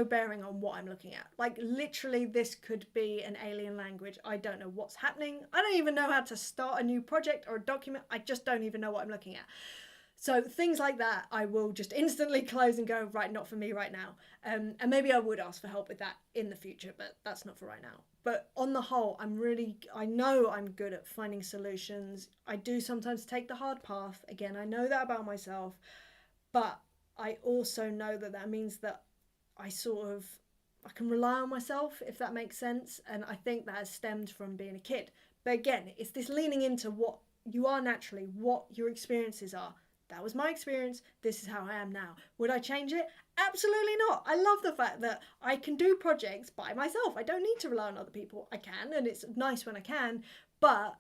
bearing on what I'm looking at. Like, literally, this could be an alien language. I don't know what's happening. I don't even know how to start a new project or a document. I just don't even know what I'm looking at. So things like that, I will just instantly close and go, right, not for me right now. And maybe I would ask for help with that in the future, but that's not for right now. But on the whole, I know I'm good at finding solutions. I do sometimes take the hard path. Again, I know that about myself, but I also know that means that I can rely on myself, if that makes sense. And I think that has stemmed from being a kid. But again, it's this leaning into what you are naturally, what your experiences are. That was my experience. This is how I am now. Would I change it? Absolutely not. I love the fact that I can do projects by myself. I don't need to rely on other people. I can, and it's nice when I can. But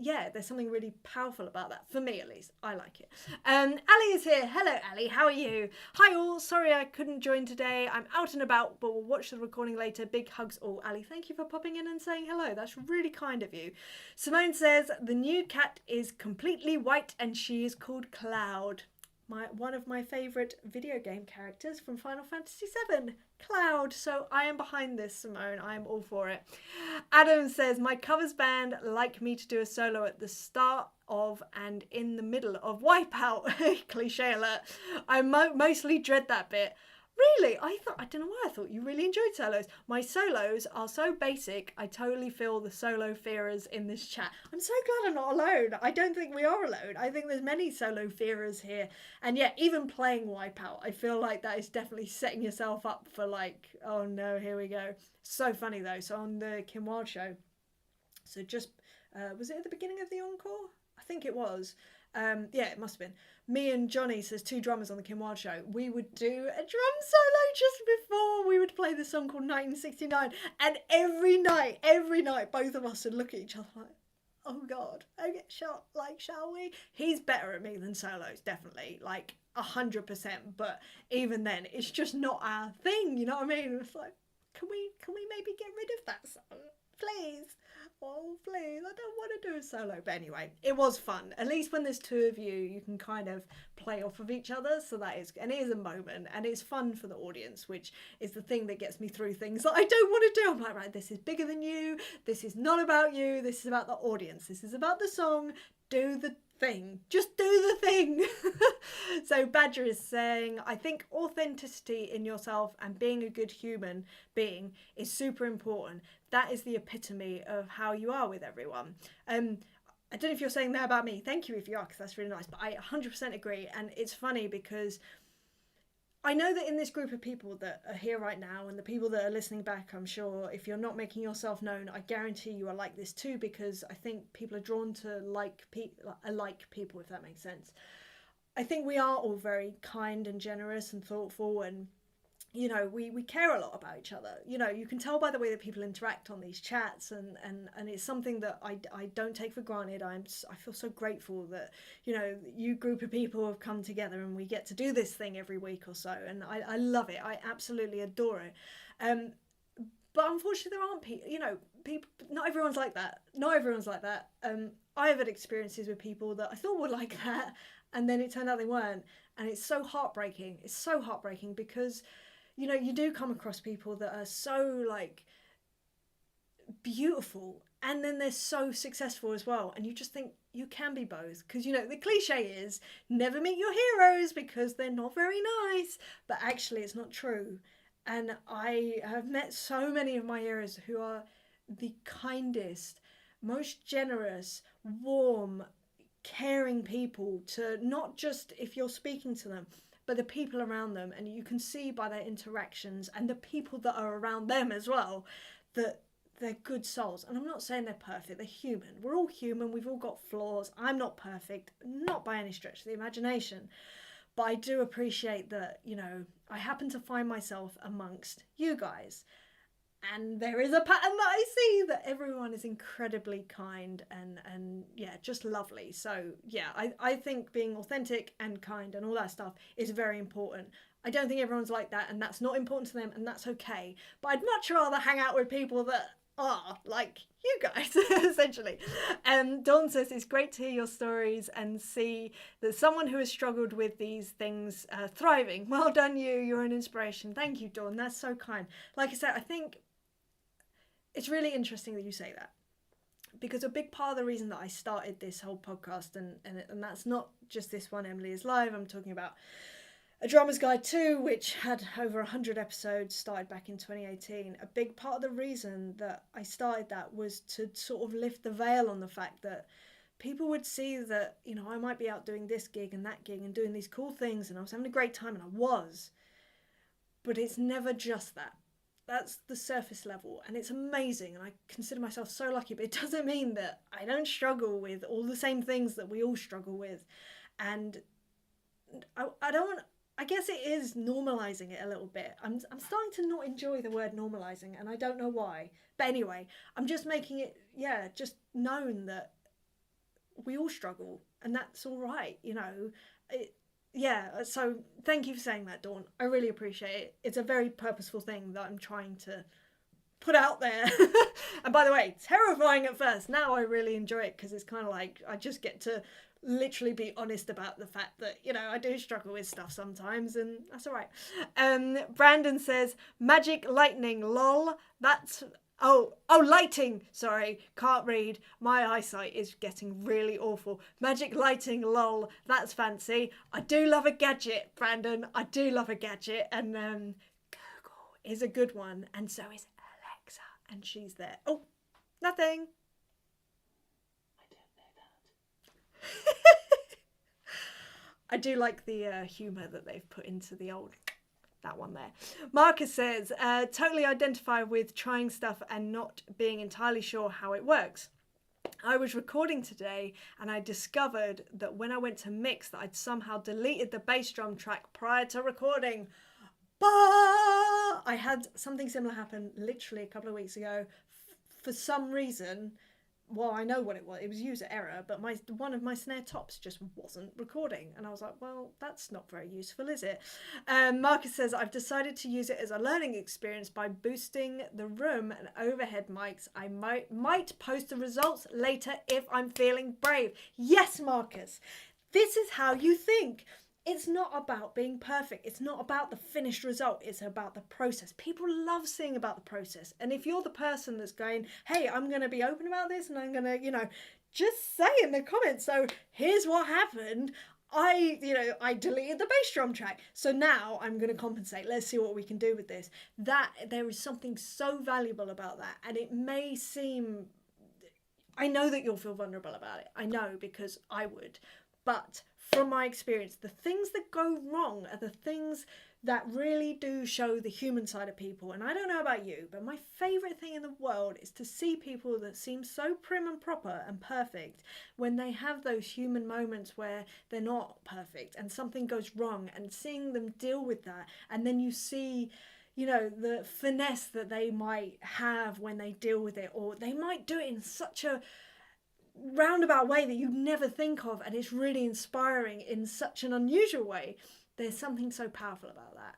yeah, there's something really powerful about that. For me, at least. I like it. Ali is here. Hello, Ali. How are you? Hi, all. Sorry I couldn't join today. I'm out and about, but we'll watch the recording later. Big hugs all. Ali, thank you for popping in and saying hello. That's really kind of you. Simone says, the new cat is completely white and she is called Cloud. One of my favourite video game characters from Final Fantasy VII, Cloud. So I am behind this, Simone. I am all for it. Adam says, my covers band like me to do a solo at the start of and in the middle of Wipeout. Cliche alert. I mostly dread that bit. Really? I don't know why I thought you really enjoyed solos. My solos are so basic, I totally feel the solo fearers in this chat. I'm so glad I'm not alone. I don't think we are alone. I think there's many solo fearers here. And yet, even playing Wipeout, I feel like that is definitely setting yourself up for like, oh no, here we go. So funny though. So on the Kim Wilde show, so just, was it at the beginning of the encore? I think it was. Yeah, it must have been. Me and Johnny, so there's two drummers on the Kim Wilde show, we would do a drum solo just before we would play this song called 1969, and every night, both of us would look at each other like, oh God, I get shot, like, shall we? He's better at me than solos, definitely, like 100%, but even then, it's just not our thing, you know what I mean? It's like, can we maybe get rid of that song, please? Oh, please, I don't want to do a solo. But anyway, it was fun. At least when there's two of you, you can kind of play off of each other. So that is, and it is a moment, and it's fun for the audience, which is the thing that gets me through things that I don't want to do. I'm like, right, this is bigger than you. This is not about you. This is about the audience. This is about the song. Do the thing. Just do the thing. So Badger is saying, I think authenticity in yourself and being a good human being is super important. That is the epitome of how you are with everyone. I don't know if you're saying that about me. Thank you if you are, because that's really nice. But I 100% agree. And it's funny because I know that in this group of people that are here right now and the people that are listening back, I'm sure if you're not making yourself known, I guarantee you are like this too, because I think people are drawn to like people, if that makes sense. I think we are all very kind and generous and thoughtful, and you know, we care a lot about each other. You know, you can tell by the way that people interact on these chats, and it's something that I don't take for granted. I feel so grateful that, you know, you group of people have come together and we get to do this thing every week or so, and I love it. I absolutely adore it. But unfortunately there aren't people, you know, not everyone's like that. I have had experiences with people that I thought were like that, and then it turned out they weren't, and it's so heartbreaking. It's so heartbreaking because, you know, you do come across people that are so like beautiful and then they're so successful as well, and you just think you can be both, because, you know, the cliche is never meet your heroes because they're not very nice, but actually it's not true. And I have met so many of my heroes who are the kindest, most generous, warm, caring people, to not just if you're speaking to them, but the people around them. And you can see by their interactions and the people that are around them as well that they're good souls. And I'm not saying they're perfect, they're human. We're all human, we've all got flaws. I'm not perfect, not by any stretch of the imagination. But I do appreciate that, you know, I happen to find myself amongst you guys. And there is a pattern that I see, that everyone is incredibly kind and yeah, just lovely. So yeah, I think being authentic and kind and all that stuff is very important. I don't think everyone's like that, and that's not important to them, and that's okay. But I'd much rather hang out with people that are like you guys, essentially. Dawn says, it's great to hear your stories and see that someone who has struggled with these things thriving. Well done you, you're an inspiration. Thank you, Dawn, that's so kind. Like I said, I think it's really interesting that you say that, because a big part of the reason that I started this whole podcast, and that's not just this one, Emily is Live, I'm talking about A Drummer's Guide 2, which had over 100 episodes, started back in 2018. A big part of the reason that I started that was to sort of lift the veil on the fact that people would see that, you know, I might be out doing this gig and that gig and doing these cool things, and I was having a great time, and I was. But it's never just that. That's the surface level, and it's amazing, and I consider myself so lucky, but it doesn't mean that I don't struggle with all the same things that we all struggle with. And I don't, I guess it is normalizing it a little bit. I'm starting to not enjoy the word normalizing, and I don't know why. But anyway, I'm just making it, yeah, just known that we all struggle, and that's all right, you know. Yeah, so thank you for saying that, Dawn. I really appreciate it. It's a very purposeful thing that I'm trying to put out there. And by the way, terrifying at first. Now I really enjoy it, because it's kind of like I just get to literally be honest about the fact that, you know, I do struggle with stuff sometimes, and that's all right. Brandon says, magic lightning, lol. That's... Oh, lighting. Sorry, can't read. My eyesight is getting really awful. Magic lighting, lol. That's fancy. I do love a gadget, Brandon. I do love a gadget. And Google is a good one. And so is Alexa. And she's there. Oh, nothing. I don't know that. I do like the humour that they've put into the old... that one there. Marcus says, totally identify with trying stuff and not being entirely sure how it works. I was recording today and I discovered that when I went to mix that I'd somehow deleted the bass drum track prior to recording. Bah! I had something similar happen literally a couple of weeks ago. For some reason, well, I know what it was. It was user error, but one of my snare tops just wasn't recording. And I was like, well, that's not very useful, is it? Marcus says, I've decided to use it as a learning experience by boosting the room and overhead mics. I might post the results later if I'm feeling brave. Yes, Marcus, this is how you think. It's not about being perfect. It's not about the finished result. It's about the process. People love seeing about the process. And if you're the person that's going, hey, I'm going to be open about this and I'm going to, you know, just say in the comments, so here's what happened. I deleted the bass drum track. So now I'm going to compensate. Let's see what we can do with this. That there is something so valuable about that. And it may seem, I know that you'll feel vulnerable about it. I know, because I would. But from my experience, the things that go wrong are the things that really do show the human side of people. And I don't know about you, but my favourite thing in the world is to see people that seem so prim and proper and perfect when they have those human moments where they're not perfect and something goes wrong, and seeing them deal with that. And then you see, you know, the finesse that they might have when they deal with it, or they might do it in such a roundabout way that you'd never think of, and it's really inspiring in such an unusual way. There's something so powerful about that,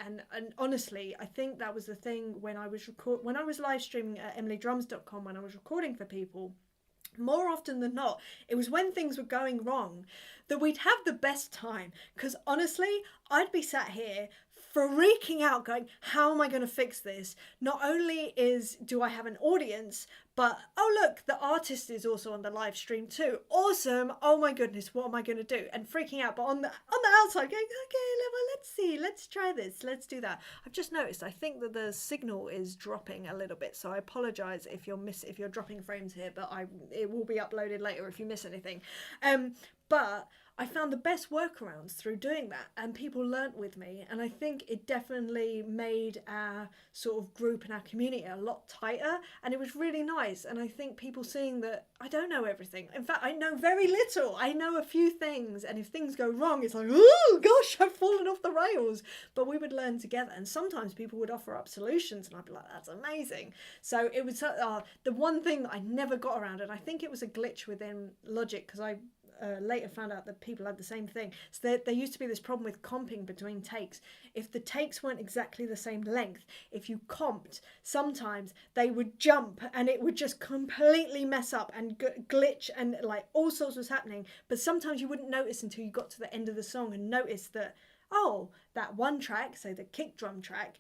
and honestly, I think that was the thing when I was live streaming at emilydrums.com, when I was recording for people. More often than not, it was when things were going wrong that we'd have the best time, because honestly, I'd be sat here freaking out going, how am I going to fix this? Not only do I have an audience, but oh look, the artist is also on the live stream too. Awesome. Oh my goodness, what am I going to do? And freaking out, but on the outside going, okay, well, let's see, let's try this, let's do that. I've just noticed, I think that the signal is dropping a little bit, so I apologize if you're dropping frames here, but it will be uploaded later if you miss anything. But I found the best workarounds through doing that, and people learnt with me, and I think it definitely made our sort of group and our community a lot tighter, and it was really nice. And I think people seeing that I don't know everything. In fact, I know very little. I know a few things, and if things go wrong, it's like, oh gosh, I've fallen off the rails. But we would learn together, and sometimes people would offer up solutions, and I'd be like, that's amazing. So it was the one thing that I never got around, and I think it was a glitch within Logic, because I later found out that people had the same thing. So there used to be this problem with comping between takes. If the takes weren't exactly the same length, if you comped, sometimes they would jump and it would just completely mess up and glitch, and like all sorts was happening. But sometimes you wouldn't notice until you got to the end of the song and noticed that, oh, that one track, so the kick drum track,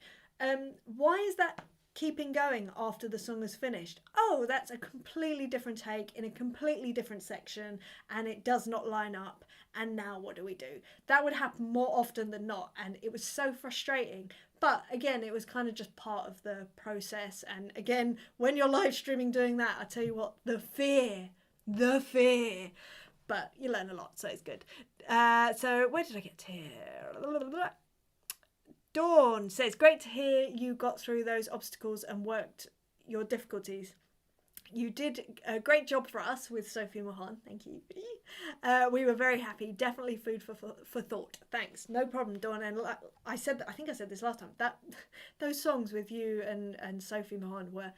why is that keeping going after the song is finished? Oh, that's a completely different take in a completely different section, and it does not line up. And now what do we do? That would happen more often than not, and it was so frustrating. But again, it was kind of just part of the process. And again, when you're live streaming doing that, I tell you what, the fear. But you learn a lot, so it's good. So where did I get to here? Dawn says, great to hear you got through those obstacles and worked your difficulties. You did a great job for us with Sophie Mahan. Thank you. We were very happy. Definitely food for thought. Thanks. No problem, Dawn. And I think I said this last time, that those songs with you and Sophie Mahan were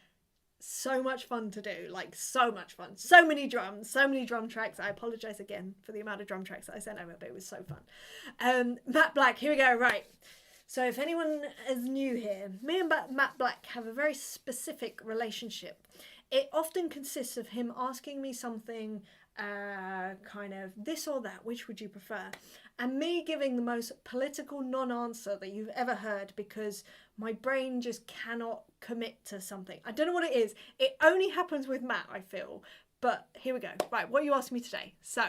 so much fun to do. Like, so much fun. So many drums, so many drum tracks. I apologise again for the amount of drum tracks that I sent over, but it was so fun. Matt Black, here we go. Right. So if anyone is new here, me and Matt Black have a very specific relationship. It often consists of him asking me something kind of this or that, which would you prefer? And me giving the most political non-answer that you've ever heard, because my brain just cannot commit to something. I don't know what it is. It only happens with Matt, I feel. But here we go. Right, what are you asking me today? So,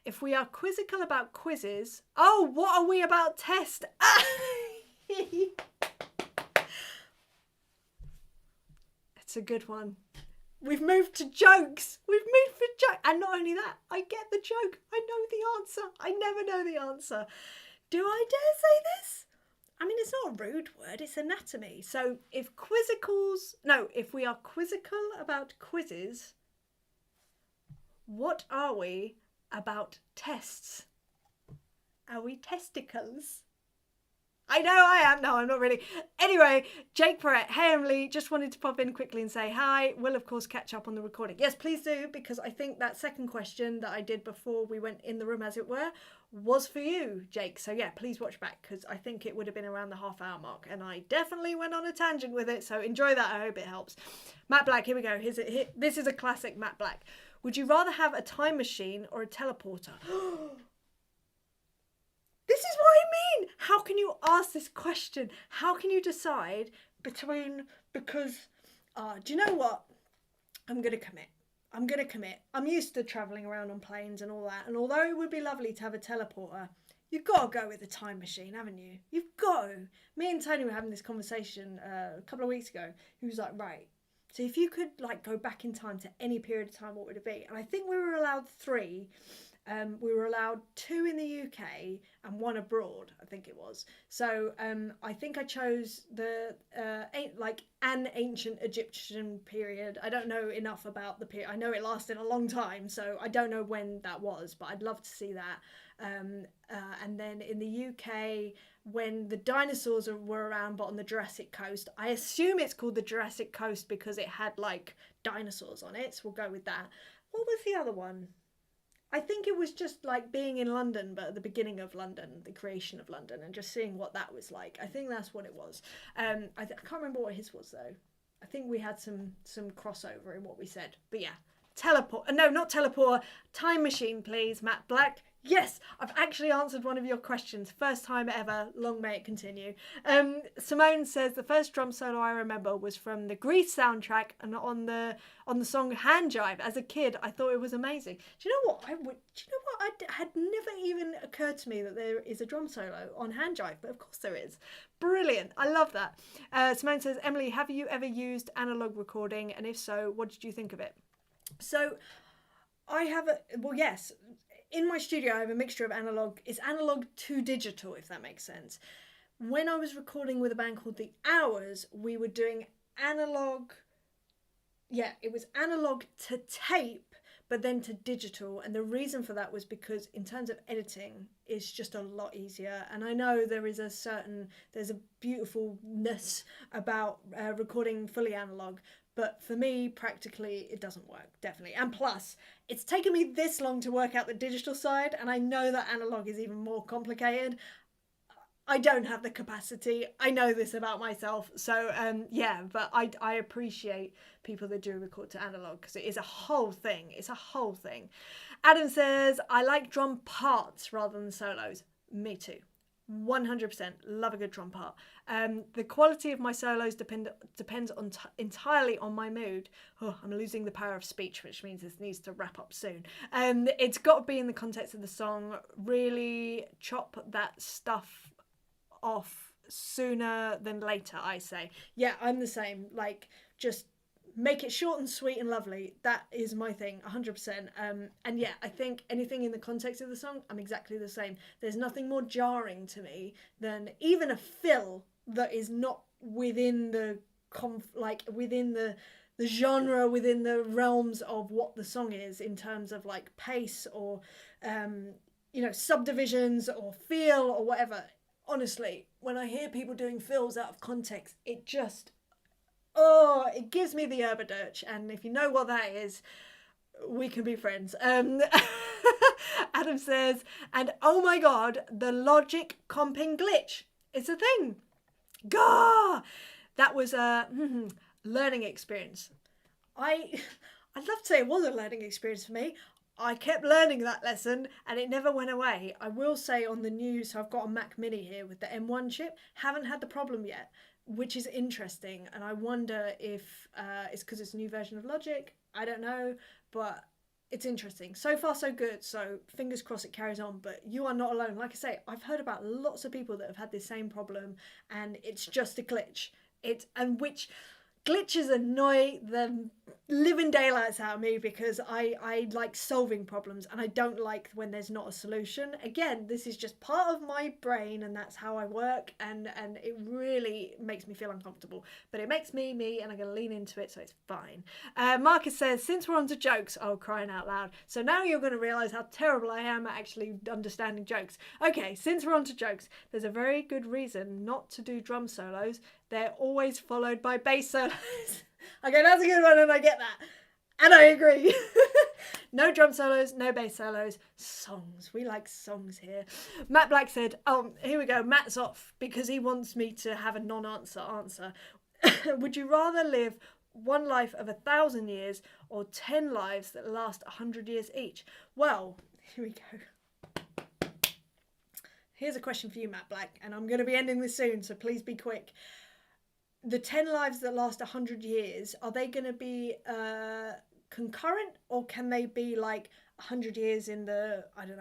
if we are quizzical about quizzes... Oh, what are we about test? It's a good one. We've moved to jokes. And not only that, I get the joke. I know the answer. I never know the answer. Do I dare say this? I mean, it's not a rude word. It's anatomy. So if we are quizzical about quizzes, what are we about tests? Are we testicles? I know I am. No, I'm not really. Anyway, Jake Perrett. Hey, Emily. Just wanted to pop in quickly and say hi. We'll, of course, catch up on the recording. Yes, please do, because I think that second question that I did before we went in the room, as it were, was for you, Jake. So, yeah, please watch back, because I think it would have been around the half-hour mark, and I definitely went on a tangent with it, so enjoy that. I hope it helps. Matt Black, here we go. This is a classic Matt Black. Would you rather have a time machine or a teleporter? This is what I mean. How can you ask this question? How can you decide between, because, do you know what? I'm going to commit. I'm used to travelling around on planes and all that. And although it would be lovely to have a teleporter, you've got to go with the time machine, haven't you? You've got to. Me and Tony were having this conversation a couple of weeks ago. He was like, right, so if you could like go back in time to any period of time, what would it be? And I think we were allowed 3. We were allowed 2 in the UK and 1 abroad, I think it was. So I think I chose the an ancient Egyptian period. I don't know enough about the period. I know it lasted a long time, so I don't know when that was, but I'd love to see that. And then in the UK, when the dinosaurs were around, but on the Jurassic Coast, I assume it's called the Jurassic Coast because it had like dinosaurs on it, so we'll go with that. What was the other one? I think it was just like being in London, but at the beginning of London, the creation of London, and just seeing what that was like. I think that's what it was. I can't remember what his was though. I think we had some crossover in what we said. But yeah, not teleport. Time machine, please, Matt Black. Yes, I've actually answered one of your questions. First time ever. Long may it continue. Simone says the first drum solo I remember was from the Grease soundtrack and on the song Hand Jive. As a kid, I thought it was amazing. Do you know what? It had never even occurred to me that there is a drum solo on Hand Jive, but of course there is. Brilliant. I love that. Simone says, Emily, have you ever used analog recording? And if so, what did you think of it? So I have yes. in my studio, I have a mixture of analog. It's analog to digital, if that makes sense. When I was recording with a band called The Hours, we were doing analog. Yeah, it was analog to tape, but then to digital. And the reason for that was because in terms of editing, it's just a lot easier. And I know there's a beautifulness about recording fully analog. But for me, practically, it doesn't work, definitely. And plus, it's taken me this long to work out the digital side, and I know that analog is even more complicated. I don't have the capacity. I know this about myself. So, yeah, but I appreciate people that do record to analog because it is a whole thing. It's a whole thing. Adam says, I like drum parts rather than solos. Me too. 100% love a good drum part. The quality of my solos depends entirely on my mood. Oh, I'm losing the power of speech, which means this needs to wrap up soon. It's got to be in the context of the song. Really chop that stuff off sooner than later, I say. Yeah, I'm the same. Like, just make it short and sweet and lovely. That is my thing, 100%. And yeah, I think anything in the context of the song, I'm exactly the same. There's nothing more jarring to me than even a fill that is not within the within the genre, within the realms of what the song is in terms of like pace or subdivisions or feel or whatever. Honestly, when I hear people doing fills out of context, it gives me the Urbadurch. And if you know what that is, we can be friends. Adam says, and oh my God, the Logic comping glitch. It's a thing. Gah! That was a learning experience. I'd love to say it was a learning experience for me. I kept learning that lesson and it never went away. I will say on the news, so I've got a Mac Mini here with the M1 chip, haven't had the problem yet, which is interesting. And I wonder if it's because it's a new version of Logic. I don't know, but it's interesting. So far, so good. So fingers crossed it carries on, but you are not alone. Like I say, I've heard about lots of people that have had the same problem and it's just a glitch. Which glitches annoy the living daylights out of me because I like solving problems and I don't like when there's not a solution. Again, this is just part of my brain and that's how I work and it really makes me feel uncomfortable. But it makes me and I'm going to lean into it, so it's fine. Marcus says, since we're on to jokes, oh, crying out loud. So now you're going to realise how terrible I am at actually understanding jokes. Okay, since we're on to jokes, there's a very good reason not to do drum solos. They're always followed by bass solos. Okay, that's a good one and I get that. And I agree. No drum solos, no bass solos. Songs. We like songs here. Matt Black said, oh, here we go. Matt's off because he wants me to have a non-answer answer. Would you rather live one life of 1,000 years or 10 lives that last 100 years each? Well, here we go. Here's a question for you, Matt Black, and I'm going to be ending this soon, so please be quick. The 10 lives that last 100 years, are they going to be concurrent or can they be like 100 years in the, I don't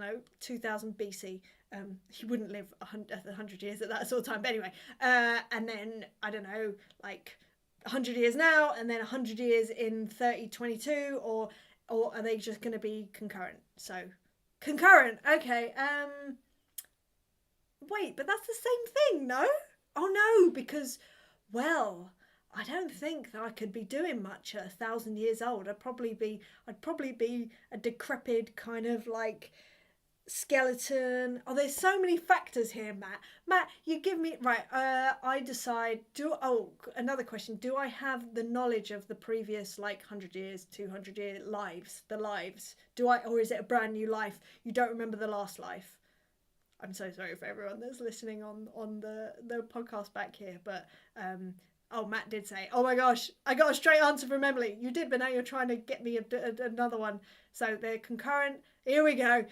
know, 2000 BC? He wouldn't live 100 years at that sort of time. But anyway, and then, I don't know, like 100 years now and then 100 years in 3022 or are they just going to be concurrent? So, concurrent, okay. Wait, but that's the same thing, no? Oh no, because, well, I don't think that I could be doing much at 1,000 years old. I'd probably be a decrepit kind of like skeleton. Oh, there's so many factors here, Matt. Matt, you give me right. I decide. Another question. Do I have the knowledge of the previous like 100 years, 200 year lives? The lives. Do I, or is it a brand new life? You don't remember the last life. I'm so sorry for everyone that's listening on the podcast back here, but Matt did say, oh my gosh, I got a straight answer from Emily. You did, but now you're trying to get me another one. So they're concurrent. Here we go.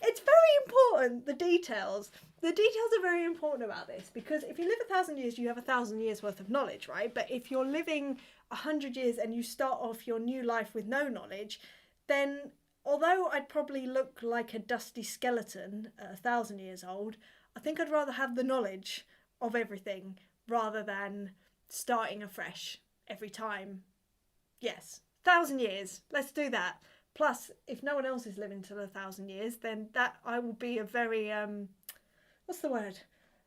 It's very important, the details. The details are very important about this because if you live 1,000 years, you have 1,000 years worth of knowledge, right? But if you're living 100 years and you start off your new life with no knowledge, then although I'd probably look like a dusty skeleton at 1,000 years old, I think I'd rather have the knowledge of everything rather than starting afresh every time. Yes, 1,000 years. Let's do that. Plus, if no one else is living till 1,000 years, then that I will be a very what's the word?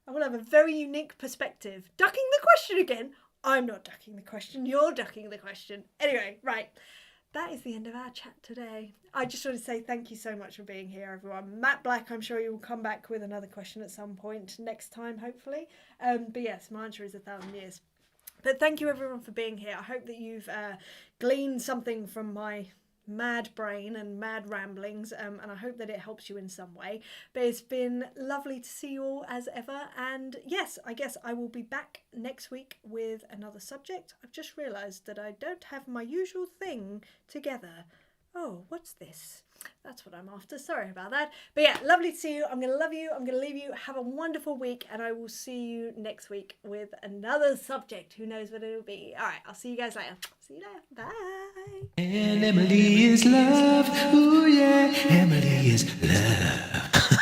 I will have a very unique perspective. Ducking the question again. I'm not ducking the question. You're ducking the question. Anyway, right. That is the end of our chat today. I just want to say thank you so much for being here, everyone. Matt Black, I'm sure you will come back with another question at some point next time, hopefully. But yes, my answer is 1,000 years. But thank you, everyone, for being here. I hope that you've gleaned something from my mad brain and mad ramblings, and I hope that it helps you in some way. But it's been lovely to see you all as ever, and yes, I guess I will be back next week with another subject. I've just realised that I don't have my usual thing together. Oh, what's this? That's what I'm after. Sorry about that. But yeah, lovely to see you. I'm going to love you. I'm going to leave you. Have a wonderful week, and I will see you next week with another subject. Who knows what it'll be? All right, I'll see you guys later. See you later. Bye. And Emily is love. Ooh, yeah. Emily is love.